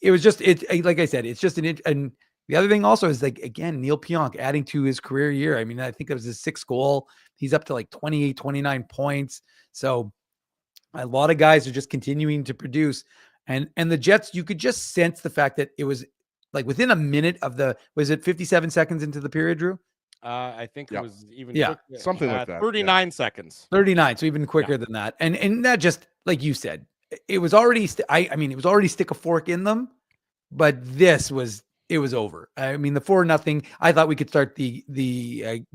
it was just, like I said, it's just and the other thing also is, again, Neil Pionk adding to his career year. I mean, I think it was his 6th goal. He's up to 28, 29 points. So a lot of guys are just continuing to produce. And the Jets, you could just sense the fact that it was within a minute of was it 57 seconds into the period, Drew? I think it was even quicker, something like that. 39 seconds. 39, so even quicker than that. And that just, like you said, it was already it was already stick a fork in them, but it was over. I mean, the 4-0, I thought we could start the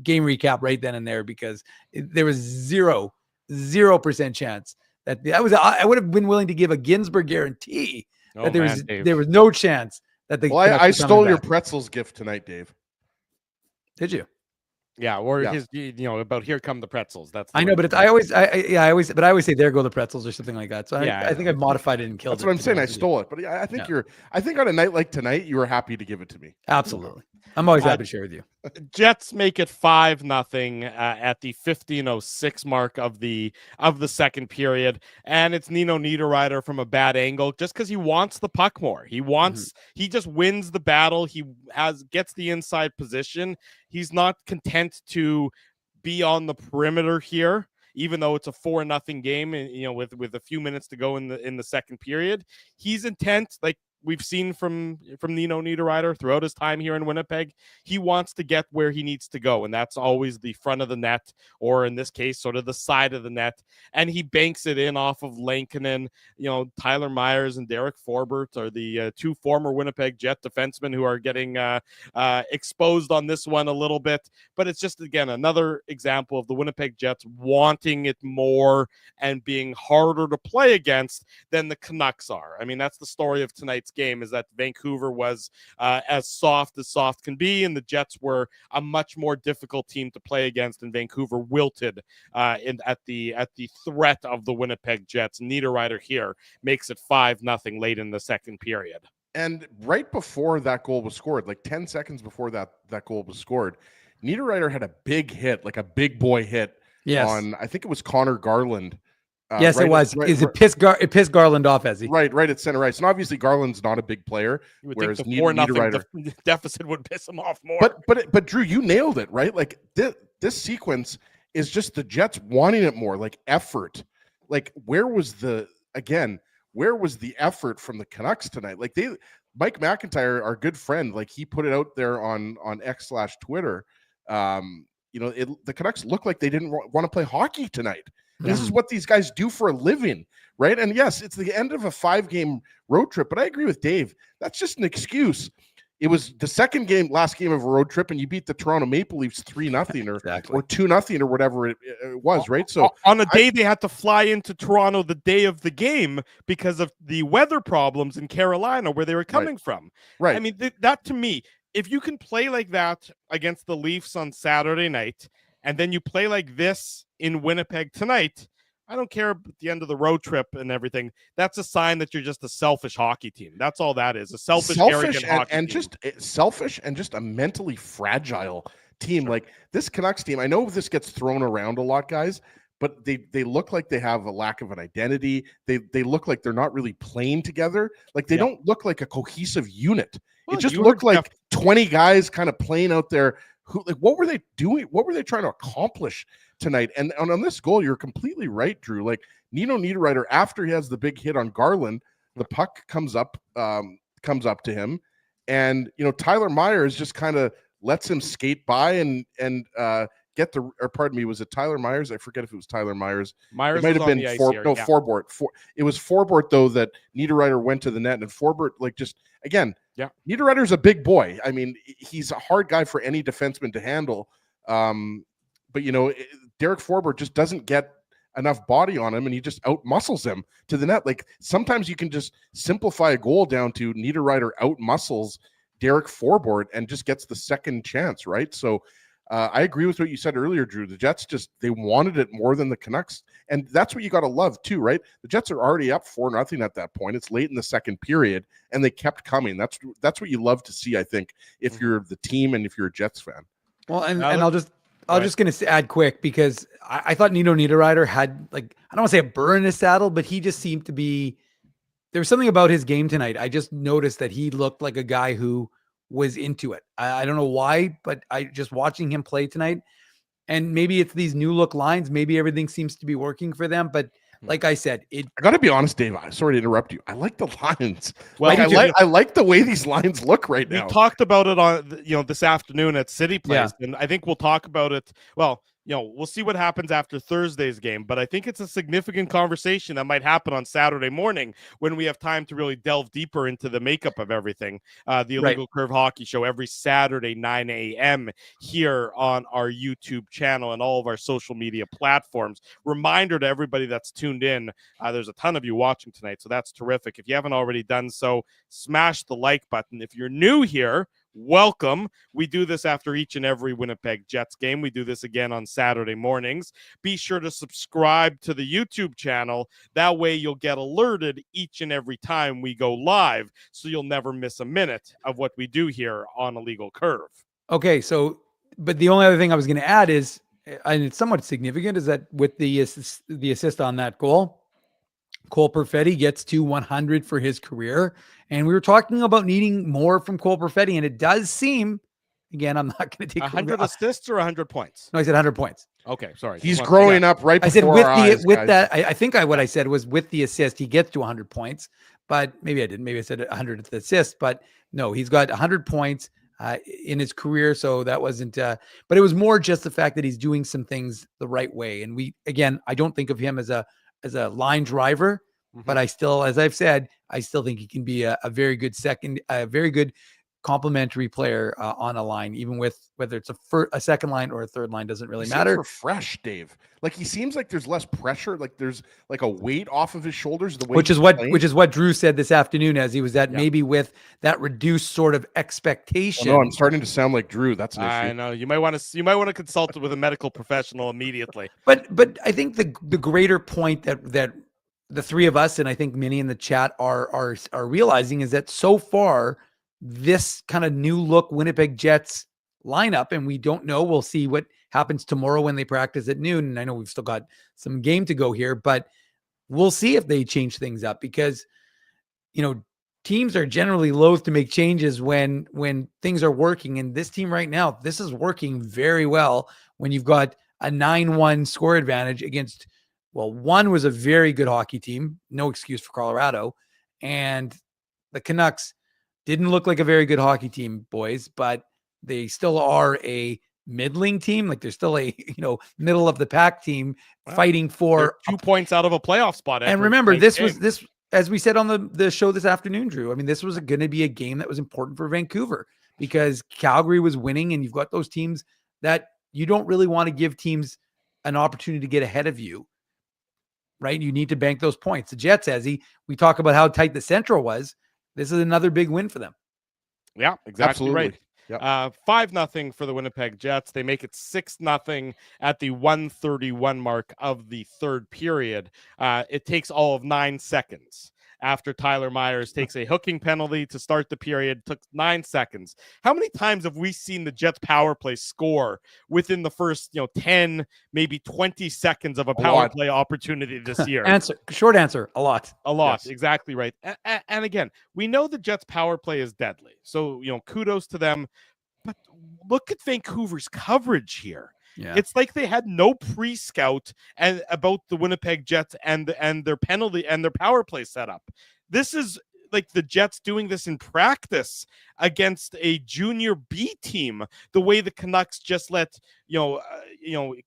game recap right then and there, because there was 0% chance that was, I would have been willing to give a Ginsburg guarantee that there was no chance that the. Well, I stole your pretzels gift tonight, Dave. Did you? Yeah, or Yeah. his, about here come the pretzels. That's I the know, way but to I always say there go the pretzels or something like that. So Yeah, I think I've modified it and killed That's it. what I'm to be saying. I honest with you. stole it, but yeah, I think on a night like tonight, you were happy to give it to me. Absolutely. I'm always happy to share with you. Jets make it 5-0 at the 15:06 mark of the second period, and it's Nino Niederreiter from a bad angle, just because he wants the puck more. He just wins the battle. He gets the inside position. He's not content to be on the perimeter here, even though it's a 4-0 game, and with a few minutes to go in the second period. He's intent, like we've seen from Nino Niederreiter throughout his time here in Winnipeg. He wants to get where he needs to go, and that's always the front of the net, or in this case, sort of the side of the net. And he banks it in off of Lankinen. Tyler Myers and Derek Forbort are the two former Winnipeg Jet defensemen who are getting exposed on this one a little bit. But it's just, again, another example of the Winnipeg Jets wanting it more and being harder to play against than the Canucks are. I mean, that's the story of tonight's game, is that Vancouver was as soft can be, and the Jets were a much more difficult team to play against, and Vancouver wilted at the threat of the Winnipeg Jets. Niederreiter here makes it 5-0 late in the second period. And right before that goal was scored, like 10 seconds before that goal was scored, Niederreiter had a big hit, like a big boy hit on, I think it was Connor Garland. Yes, it was. It pissed Garland off, Ezzy. Right at center ice. And obviously Garland's not a big player, You would whereas think the 4-0 Niederreiter deficit would piss him off more. But Drew, you nailed it, right? Like this sequence is just the Jets wanting it more, like effort. Like where was the effort from the Canucks tonight? Like Mike McIntyre, our good friend, like he put it out there on X/Twitter. The Canucks look like they didn't want to play hockey tonight. This is what these guys do for a living, right? And yes, it's the end of a 5-game road trip, but I agree with Dave. That's just an excuse. It was the last game of a road trip, and you beat the Toronto Maple Leafs 3-0 or 2-0 or whatever it was, right? So on a day they had to fly into Toronto the day of the game because of the weather problems in Carolina where they were coming from. Right. I mean, that to me, if you can play like that against the Leafs on Saturday night, and then you play like this in Winnipeg tonight, I don't care at the end of the road trip and everything. That's a sign that you're just a selfish hockey team. That's all that is. A selfish arrogant hockey team. Just selfish and just a mentally fragile team. Like this Canucks team, I know this gets thrown around a lot, guys, but they look like they have a lack of an identity. They look like they're not really playing together. Like they don't look like a cohesive unit. It just looked like 20 guys kind of playing out there. What were they doing? What were they trying to accomplish tonight? And on this goal, you're completely right, Drew. Like Nino Niederreiter, after he has the big hit on Garland, the puck comes up to him, and Tyler Myers just kind of lets him skate by and get the. Or pardon me, was it Tyler Myers? I forget if it was Tyler Myers. It might have been Forbort. It was Forbort though that Niederreiter went to the net, and Forbort Niederreiter's a big boy. I mean, he's a hard guy for any defenseman to handle. But Derek Forbort just doesn't get enough body on him, and he just out-muscles him to the net. Like sometimes you can just simplify a goal down to Niederreiter out-muscles Derek Forbort and just gets the second chance, right? So I agree with what you said earlier, Drew. The Jets they wanted it more than the Canucks, and that's what you got to love too, right? The Jets are already up 4-0 at that point. It's late in the second period, and they kept coming. That's what you love to see, I think, if you're the team and if you're a Jets fan. Well, and I'll just going to add quick, because I thought Nino Niederreiter had, like, I don't want to say a burr in his saddle, but he just seemed to be, there was something about his game tonight. I just noticed that he looked like a guy who was into it. I don't know why, but I just watching him play tonight, and maybe it's these new look lines. Maybe everything seems to be working for them, but like I said, I got to be honest, Dave. Sorry to interrupt you. I like the lines. Well, I like the way these lines look right now. We talked about it on this afternoon at City Place, and I think we'll talk about it. Well, we'll see what happens after Thursday's game, but I think it's a significant conversation that might happen on Saturday morning when we have time to really delve deeper into the makeup of everything. The Illegal Curve Hockey Show every Saturday, 9 a.m. here on our YouTube channel and all of our social media platforms. Reminder to everybody that's tuned in, there's a ton of you watching tonight, so that's terrific. If you haven't already done so, smash the like button. If you're new here, welcome. We do this after each and every Winnipeg Jets game. We do this again on Saturday mornings. Be sure to subscribe to the YouTube channel. That way you'll get alerted each and every time we go live, so you'll never miss a minute of what we do here on A Legal Curve. Okay, so, but the only other thing I was going to add is, and it's somewhat significant, is that with the assist on that goal, Cole Perfetti gets to 100 for his career. And we were talking about needing more from Cole Perfetti, and it does seem, again, I'm not going to take 100 assists or 100 points? No, I said 100 points. Okay, sorry. He's growing up right before our eyes, with guys. that. I think what I said was with the assist, he gets to 100 points, but maybe I didn't. Maybe I said 100 at the assist, but no, he's got 100 points in his career. So that wasn't, but it was more just the fact that he's doing some things the right way. And I don't think of him as a line driver, but I still, as I've said, I still think he can be a very good complementary player on a line, even with whether it's a second line or a third line, doesn't really matter. Refresh, Dave. Like, he seems like there's less pressure. Like there's like a weight off of his shoulders. The way which is what Drew said this afternoon, as he was at maybe with that reduced sort of expectation. Oh, no, I'm starting to sound like Drew. That's an issue. I know you might want to consult with a medical professional immediately. But I think the greater point that the three of us, and I think many in the chat are realizing, is that so far this kind of new look Winnipeg Jets lineup, and we don't know, we'll see what happens tomorrow when they practice at noon. And I know we've still got some game to go here, but we'll see if they change things up, because, teams are generally loath to make changes when things are working. And this team right now, this is working very well when you've got a 9-1 score advantage against, one was a very good hockey team, no excuse for Colorado, and the Canucks didn't look like a very good hockey team, boys, but they still are a middling team. Like, they're still a middle of the pack team fighting for 2 points out of a playoff spot. And remember, this as we said on the show this afternoon, Drew, I mean, this was going to be a game that was important for Vancouver, because Calgary was winning, and you've got those teams that you don't really want to give teams an opportunity to get ahead of you, right? You need to bank those points. The Jets, we talk about how tight the Central was. This is another big win for them. Yeah, exactly. Absolutely. Right. Yep. 5-0 for the Winnipeg Jets. They make it 6-0 at the 1:31 mark of the third period. It takes all of 9 seconds after Tyler Myers takes a hooking penalty to start the period. Took 9 seconds. How many times have we seen the Jets power play score within the first 10, maybe 20 seconds of a power play opportunity this year? Short answer, a lot. A lot, Yes. exactly right. And again, we know the Jets power play is deadly. So, kudos to them. But look at Vancouver's coverage here. Yeah. It's like they had no pre-scout and about the Winnipeg Jets and their penalty and their power play setup. This is like the Jets doing this in practice against a junior B team. The way the Canucks just let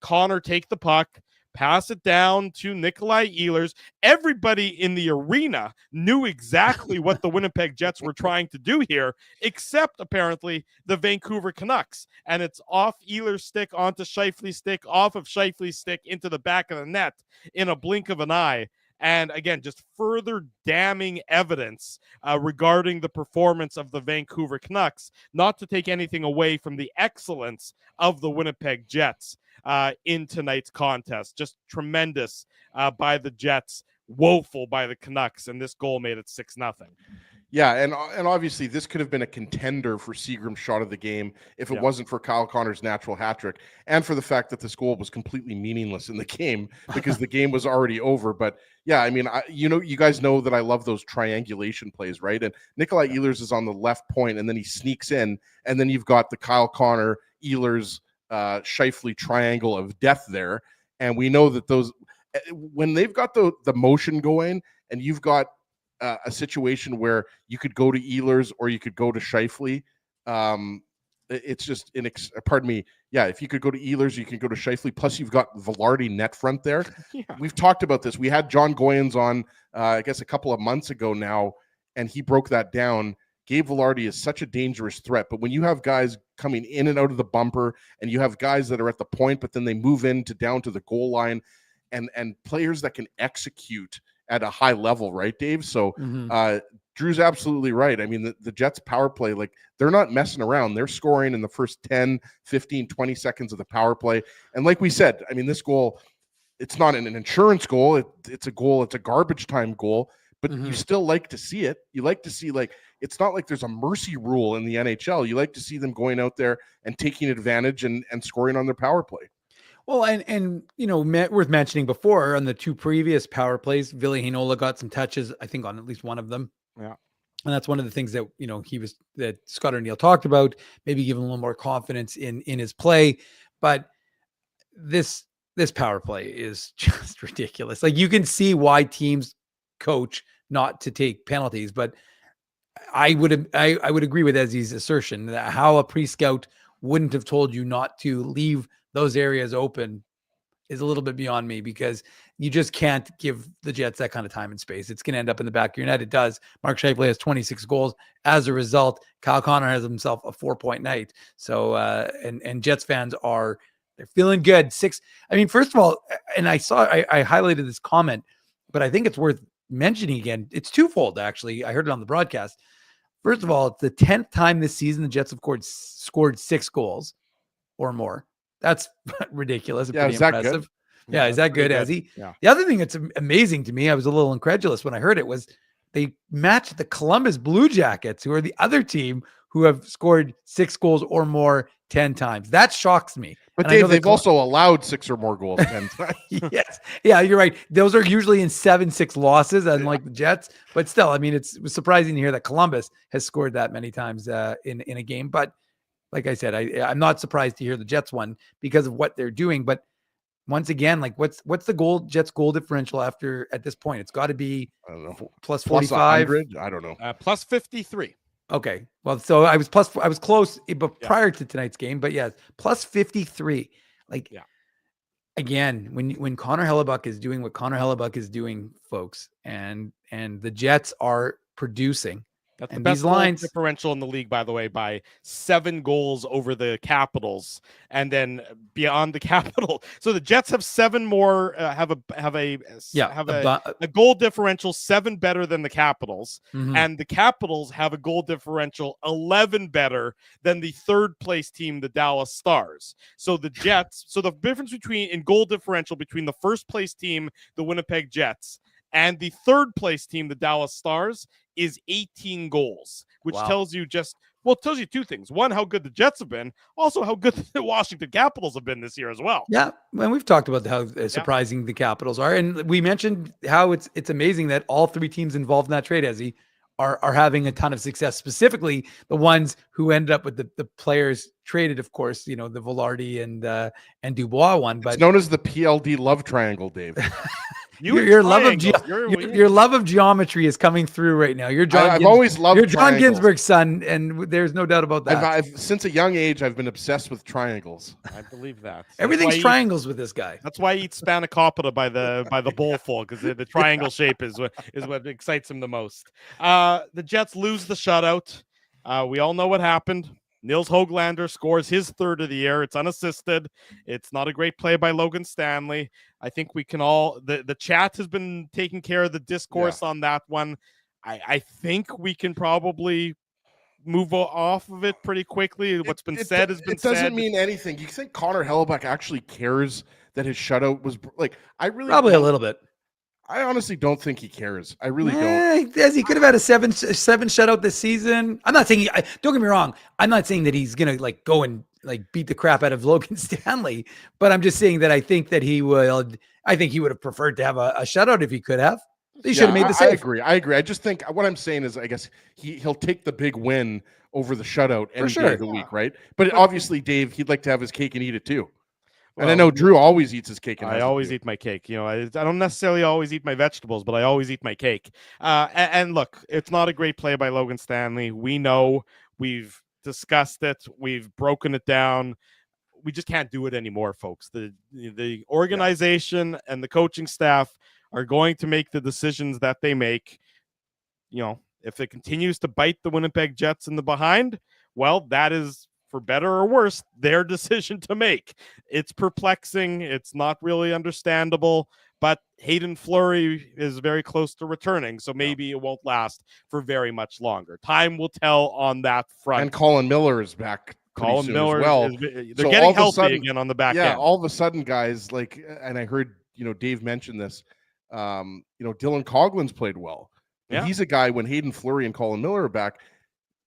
Connor take the puck, pass it down to Nikolai Ehlers. Everybody in the arena knew exactly what the Winnipeg Jets were trying to do here, except apparently the Vancouver Canucks. And it's off Ehlers' stick onto Scheifele's stick, off of Scheifele's stick into the back of the net in a blink of an eye. And again, just further damning evidence regarding the performance of the Vancouver Canucks, not to take anything away from the excellence of the Winnipeg Jets in tonight's contest. Just tremendous by the Jets, woeful by the Canucks, and this goal made it 6-0. Yeah, and obviously this could have been a contender for Seagram's shot of the game if it wasn't for Kyle Connor's natural hat trick, and for the fact that this goal was completely meaningless in the game because the game was already over. But yeah, I mean, you guys know that I love those triangulation plays, right? And Nikolai Ehlers is on the left point, and then he sneaks in, and then you've got the Kyle Connor, Ehlers, Scheifele triangle of death there. And we know that those, when they've got the motion going, and you've got a situation where you could go to Ehlers or you could go to Scheifele. It's just pardon me. Yeah, if you could go to Ehlers, you can go to Scheifele. Plus, you've got Velarde net front there. Yeah. We've talked about this. We had John Goyens on, I guess, a couple of months ago now, and he broke that down. Gabe Velarde is such a dangerous threat, but when you have guys coming in and out of the bumper, and you have guys that are at the point, but then they move down to the goal line, and players that can execute at a high level, right, Dave? So Drew's absolutely right. I mean, the Jets power play, like, they're not messing around. They're scoring in the first 10, 15, 20 seconds of the power play. And like we said, I mean, this goal, it's not an insurance goal. It's a goal. It's a garbage time goal, but you still like to see it. You like to see, like, it's not like there's a mercy rule in the NHL. You like to see them going out there and taking advantage and scoring on their power play. Well, and worth mentioning before on the two previous power plays, Ville Heinola got some touches, I think, on at least one of them. Yeah. And that's one of the things that, that Scott Arniel talked about, maybe give him a little more confidence in his play. But this power play is just ridiculous. Like, you can see why teams coach not to take penalties, but I would agree with Ezzy's assertion that how a pre-scout wouldn't have told you not to leave those areas open is a little bit beyond me, because you just can't give the Jets that kind of time and space. It's going to end up in the back of your net. It does. Mark Scheifele has 26 goals. As a result, Kyle Connor has himself a 4-point night. So, and Jets fans they're feeling good. First of all, and I highlighted this comment, but I think it's worth mentioning again. It's twofold, actually. I heard it on the broadcast. First of all, it's the 10th time this season the Jets have scored 6 goals or more. That's ridiculous. Yeah, pretty impressive. Good? Yeah, is that good, Ezzy? Yeah. The other thing that's amazing to me, I was a little incredulous when I heard it, was they matched the Columbus Blue Jackets, who are the other team who have scored 6 goals or more 10 times. That shocks me. But And I know Dave, they've also allowed 6 or more goals 10 times. Yes. Yeah, you're right. Those are usually in 7-6 losses, unlike the Jets. But still, I mean, it was surprising to hear that Columbus has scored that many times in a game. But like I said, I'm not surprised to hear the Jets won because of what they're doing. But once again, like, what's the Jets goal differential at this point? It's got to be, I don't know, plus 45. I don't know. Plus 53. Okay. Well, so I was close, but prior to tonight's game, but yes, plus 53. Like, again, when Connor Hellebuck is doing what Connor Hellebuck is doing, folks, and the Jets are producing. That's the and best these lines differential in the league, by the way, by 7 goals over the Capitals, and then beyond the Capital. So the Jets have 7 more, have a goal differential 7 better than the Capitals, and the Capitals have a goal differential 11 better than the third place team, the Dallas Stars. So the Jets, so the difference in goal differential between the first place team, the Winnipeg Jets, and the third place team, the Dallas Stars, is 18 goals, which tells you tells you 2 things. One, how good the Jets have been. Also, how good the Washington Capitals have been this year as well. Yeah, and we've talked about how surprising the Capitals are. And we mentioned how it's amazing that all 3 teams involved in that trade, Ezzy, are having a ton of success, specifically the ones who ended up with the players traded, of course, the Velarde and Dubois one. But it's known as the PLD love triangle, Dave. Your love of geometry is coming through right now. You're I've always loved. You're John Ginsburg's son, and there's no doubt about that. I've since a young age, I've been obsessed with triangles. I believe that. Everything's triangles with this guy. That's why he eats spanakopita by the bowlful, because the triangle shape is what excites him the most. The Jets lose the shutout. We all know what happened. Nils Höglander scores his 3rd of the year. It's unassisted. It's not a great play by Logan Stanley. I think we can all, the chat has been taking care of the discourse on that one. I think we can probably move off of it pretty quickly. What's been said has been said. It doesn't mean anything. You think Connor Hellebuck actually cares that his shutout was I really probably a little bit. I honestly don't think he cares. I really don't. He could have had a seven shutout this season. I'm not saying don't get me wrong. I'm not saying that he's gonna go and beat the crap out of Logan Stanley, but I'm just saying that I think he would have preferred to have a shutout if he could have. He should have made the save. I agree. I just think what I'm saying is, I guess he'll take the big win over the shutout any day of the week, right? But obviously, Dave, he'd like to have his cake and eat it too. And I know Drew always eats his cake. I always eat my cake. I don't necessarily always eat my vegetables, but I always eat my cake. And look, it's not a great play by Logan Stanley. We know, we've discussed it. We've broken it down. We just can't do it anymore, folks. The organization and the coaching staff are going to make the decisions that they make. If it continues to bite the Winnipeg Jets in the behind, well, that is for better or worse, their decision to make. It's perplexing. It's not really understandable, but Hayden Fleury is very close to returning, so maybe it won't last for very much longer. Time will tell on that front. And Colin Miller is back. Colin Miller, as well. They're getting healthy again on the back end. Yeah, all of a sudden, guys, like, and I heard, Dave mention this, Dylan Coughlin's played well. And he's a guy, when Hayden Fleury and Colin Miller are back,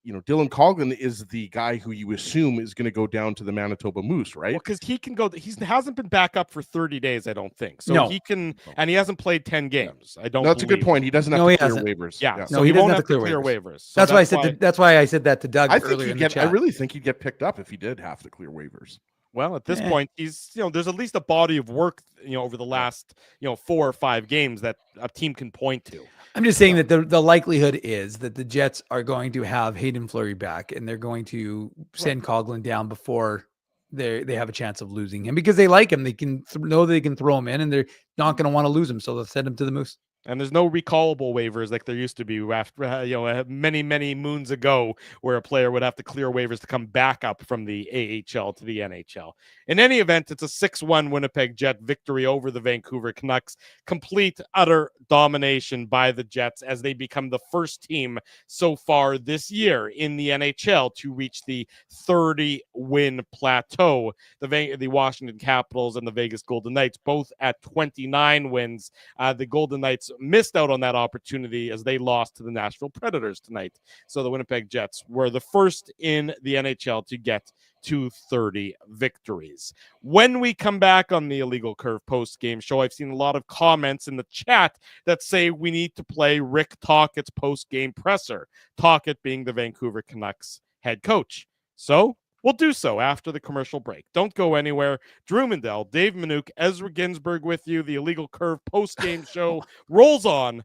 Dylan Coughlin is the guy who you assume is going to go down to the Manitoba Moose, right? Well, because he can go. He hasn't been back up for 30 days, I don't think. So he can, and he hasn't played 10 games. I don't. That's a good point. He doesn't have to clear waivers. Yeah, so no, he won't have to clear waivers. So that's why I said. That's why I said that to Doug earlier in the chat. I really think he'd get picked up if he did have to clear waivers. Well, at this point, he's there's at least a body of work over the last 4 or 5 games that a team can point to. I'm just saying that the likelihood is that the Jets are going to have Hayden Fleury back, and they're going to send Coughlin down before they have a chance of losing him, because they like him. They can know they can throw him in, and they're not going to want to lose him, so they'll send him to the Moose. And there's no recallable waivers like there used to be after many moons ago, where a player would have to clear waivers to come back up from the AHL to the NHL. In any event, it's a 6-1 Winnipeg Jet victory over the Vancouver Canucks. Complete, utter domination by the Jets as they become the first team so far this year in the NHL to reach the 30-win plateau. The Washington Capitals and the Vegas Golden Knights both at 29 wins. The Golden Knights missed out on that opportunity as they lost to the Nashville Predators tonight. So the Winnipeg Jets were the first in the NHL to get to 30 victories. When we come back on the Illegal Curve post-game show, I've seen a lot of comments in the chat that say we need to play Rick Tocchet's post-game presser, Tocchet being the Vancouver Canucks head coach. So we'll do so after the commercial break. Don't go anywhere. Drew Mandel, Dave Minuk, Ezra Ginsburg with you. The Illegal Curve post-game show rolls on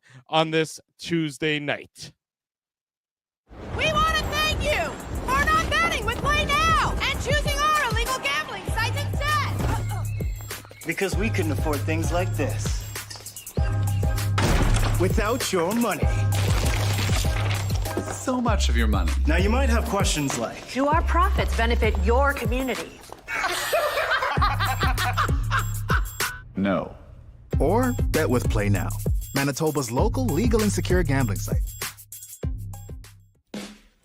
this Tuesday night. We want to thank you for not betting with Play Now and choosing our illegal gambling site instead. Because we couldn't afford things like this without your money. So much of your money. Now you might have questions like, do our profits benefit your community? No. Or bet with Play Now, Manitoba's local legal and secure gambling site.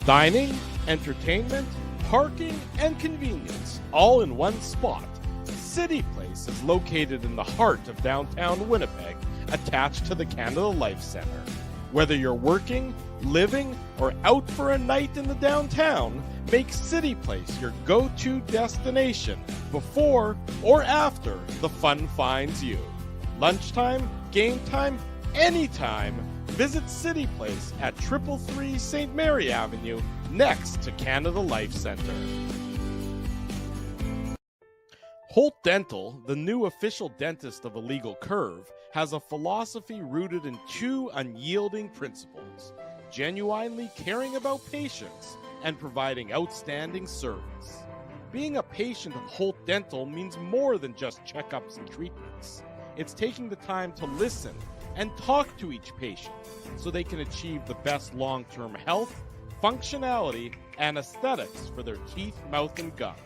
Dining, entertainment, parking, and convenience, all in one spot. City Place is located in the heart of downtown Winnipeg, attached to the Canada Life Centre. Whether you're working, living, or out for a night in the downtown, make City Place your go-to destination before or after the fun finds you. Lunchtime, game time, anytime, visit City Place at 333 St. Mary Avenue, next to Canada Life Centre. Holt Dental, the new official dentist of Illegal Curve, has a philosophy rooted in 2 unyielding principles: genuinely caring about patients and providing outstanding service. Being a patient of Holt Dental means more than just checkups and treatments. It's taking the time to listen and talk to each patient so they can achieve the best long-term health, functionality, and aesthetics for their teeth, mouth, and gums.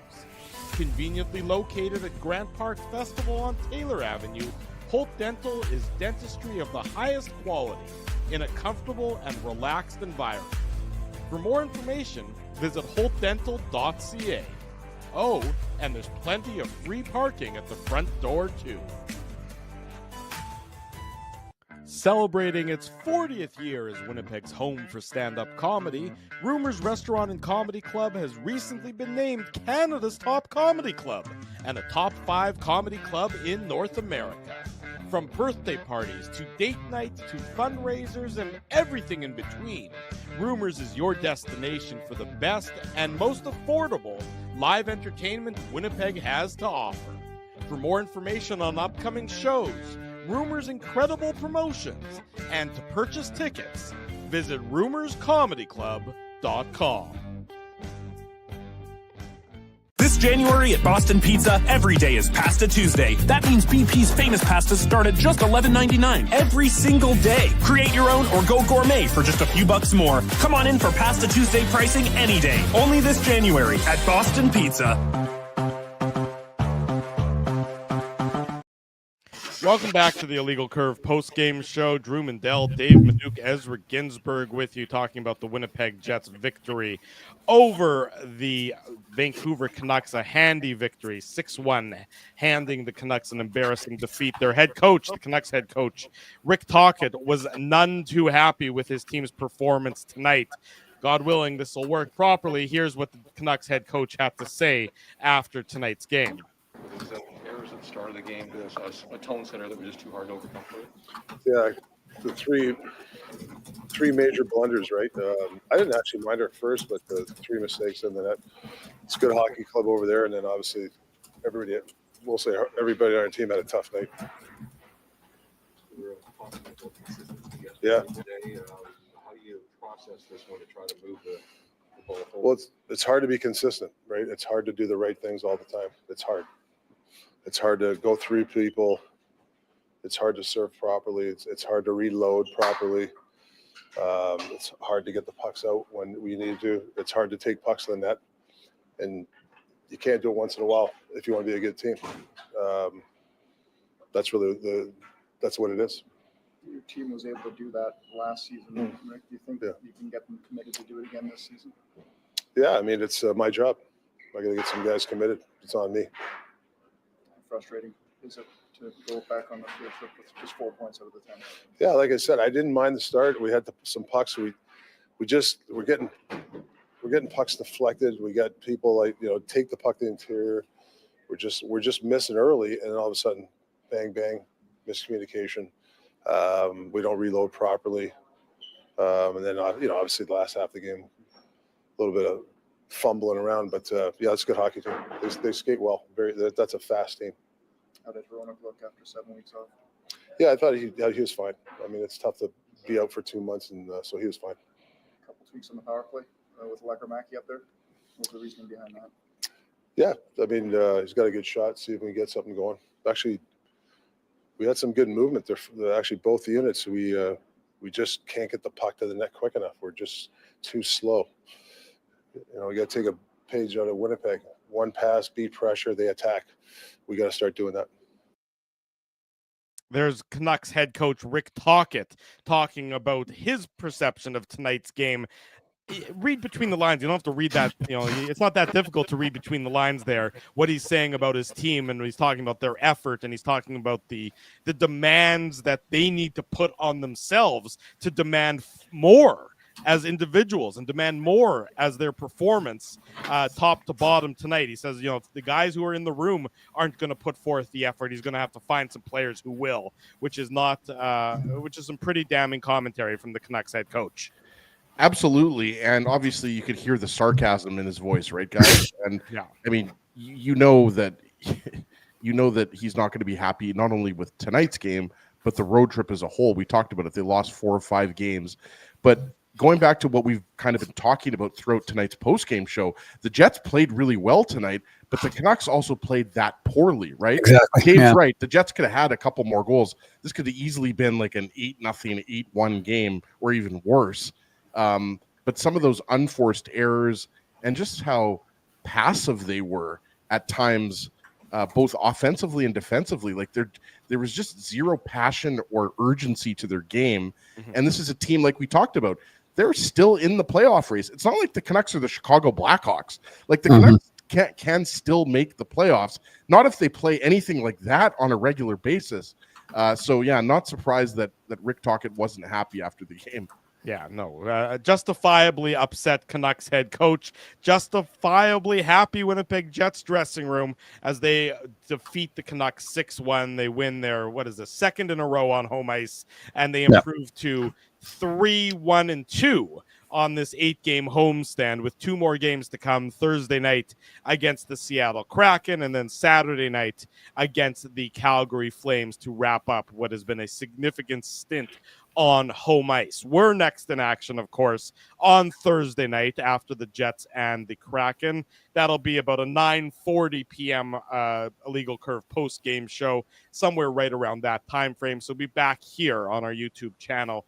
Conveniently located at Grant Park Festival on Taylor Avenue, Holt Dental is dentistry of the highest quality in a comfortable and relaxed environment. For more information, visit holtdental.ca. Oh, and there's plenty of free parking at the front door, too. Celebrating its 40th year as Winnipeg's home for stand-up comedy, Rumors Restaurant and Comedy Club has recently been named Canada's top comedy club and a top 5 comedy club in North America. From birthday parties to date nights to fundraisers and everything in between, Rumors is your destination for the best and most affordable live entertainment Winnipeg has to offer. For more information on upcoming shows, Rumors' incredible promotions, and to purchase tickets, visit rumorscomedyclub.com. This This January at Boston Pizza, every day is Pasta Tuesday. That means BP's famous pastas start at just $11.99 every single day. Create your own or go gourmet for just a few bucks more. Come on in for Pasta Tuesday pricing any day. Only this January at Boston Pizza. Welcome back to the Illegal Curve post-game show. Drew Mandel, Dave Minuk, Ezra Ginsburg with you, talking about the Winnipeg Jets victory over the Vancouver Canucks. A handy victory, 6-1, handing the Canucks an embarrassing defeat. Their head coach, the Canucks head coach, Rick Tocchet, was none too happy with his team's performance tonight. God willing, this will work properly. Here's what the Canucks head coach had to say after tonight's game. Errors at the start of the game, a tone setter that was just too hard to overcome for it. Yeah, the three major blunders, right? I didn't actually mind our first, but the three mistakes in the net. It's a good hockey club over there, and then obviously everybody on our team had a tough night. Yeah. How do you process this one to try to move the ball forward? Well, it's hard to be consistent, right? It's hard to do the right things all the time. It's hard. It's hard to go through people. It's hard to serve properly. It's hard to reload properly. It's hard to get the pucks out when we need to. It's hard to take pucks to the net, and you can't do it once in a while if you want to be a good team. That's really that's what it is. Your team was able to do that last season, Rick. Do you think you can get them committed to do it again this season? Yeah, I mean, it's my job. I got to get some guys committed. It's on me. Frustrating is it to go back on the field trip with just 4 points out of the 10? Yeah, like I said, I didn't mind the start. We had some pucks. We're getting pucks deflected. We got people like, take the puck to the interior. We're just missing early, and then all of a sudden, bang bang, miscommunication. We don't reload properly, and then obviously the last half of the game, a little bit of fumbling around, but yeah, it's a good hockey team. They skate well. That's a fast team. How did Roanoke look after 7 weeks off? Yeah, I thought he was fine. I mean, it's tough to be out for 2 months, and so he was fine. A couple tweaks on the power play with Lekkermacki up there. What's the reasoning behind that? Yeah, I mean, he's got a good shot. See if we can get something going. Actually, we had some good movement there. Actually, both units, we just can't get the puck to the net quick enough. We're just too slow. We got to take a page out of Winnipeg. One pass, beat pressure, they attack. We got to start doing that. There's Canucks head coach Rick Tocchet talking about his perception of tonight's game. Read between the lines. You don't have to read that. It's not that difficult to read between the lines there. What he's saying about his team, and he's talking about their effort, and he's talking about the demands that they need to put on themselves to demand more as individuals and demand more as their performance top to bottom tonight. He says, if the guys who are in the room aren't going to put forth the effort, he's going to have to find some players who will, which is some pretty damning commentary from the Canucks head coach. Absolutely. And obviously you could hear the sarcasm in his voice, right, guys? And yeah, I mean, you know that he's not going to be happy not only with tonight's game, but the road trip as a whole. We talked about it. They lost 4 or 5 games. But going back to what we've kind of been talking about throughout tonight's post-game show, the Jets played really well tonight, but the Canucks also played that poorly, right? Exactly. Dave's right. The Jets could have had a couple more goals. This could have easily been like an 8-0, 8-1 game, or even worse. But some of those unforced errors and just how passive they were at times, both offensively and defensively, like there was just zero passion or urgency to their game. Mm-hmm. And this is a team, like we talked about, they're still in the playoff race. It's not like the Canucks are the Chicago Blackhawks. Like the Canucks can still make the playoffs, not if they play anything like that on a regular basis. So yeah, not surprised that Rick Tocchet wasn't happy after the game. Yeah, no, justifiably upset Canucks head coach, justifiably happy Winnipeg Jets dressing room as they defeat the Canucks 6-1. They win their, second in a row on home ice, and they improve to 3-1-2 on this 8-game homestand with 2 more games to come Thursday night against the Seattle Kraken and then Saturday night against the Calgary Flames to wrap up what has been a significant stint on home ice. We're next in action, of course, on Thursday night after the Jets and the Kraken. That'll be about a 9:40 p.m. Illegal Curve post-game show, somewhere right around that time frame. So be back here on our YouTube channel.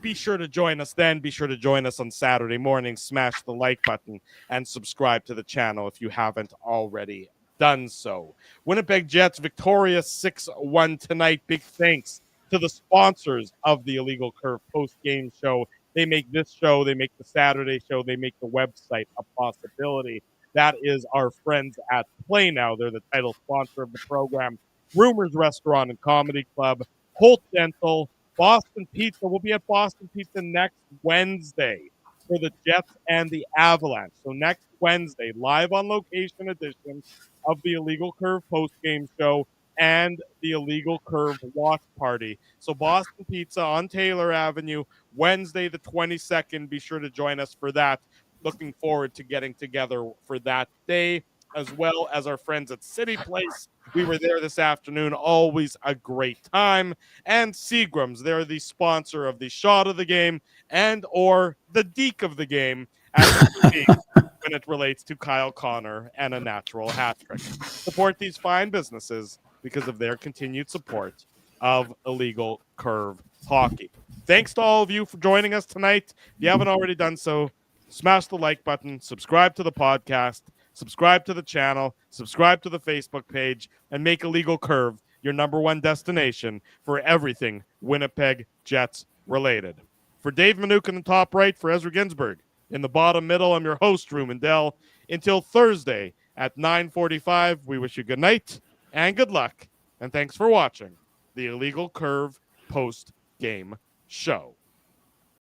Be sure to join us then. Be sure to join us on Saturday morning. Smash the like button and subscribe to the channel if you haven't already done so. Winnipeg Jets victorious 6-1 tonight. Big thanks to the sponsors of the Illegal Curve post-game show. They make this show, they make the Saturday show, they make the website a possibility. That is our friends at Play Now. They're the title sponsor of the program. Rumors Restaurant and Comedy Club, Holt Dental, Boston Pizza. We'll be at Boston Pizza next Wednesday for the Jets and the Avalanche. So next Wednesday, live on location edition of the Illegal Curve post-game show and the Illegal Curve watch party. So Boston Pizza on Taylor Avenue, Wednesday the 22nd. Be sure to join us for that. Looking forward to getting together for that day, as well as our friends at City Place. We were there this afternoon. Always a great time. And Seagram's, they're the sponsor of the shot of the game and or the deke of the game when it relates to Kyle Connor and a natural hat trick. Support these fine businesses because of their continued support of Illegal Curve Hockey. Thanks to all of you for joining us tonight. If you haven't already done so, smash the like button, subscribe to the podcast, subscribe to the channel, subscribe to the Facebook page, and make Illegal Curve your #1 destination for everything Winnipeg Jets related. For Dave Minuk in the top right, for Ezra Ginsburg in the bottom middle, I'm your host, Drew Mandel. Until Thursday at 9:45, we wish you good night and good luck, and thanks for watching the Illegal Curve post-game show.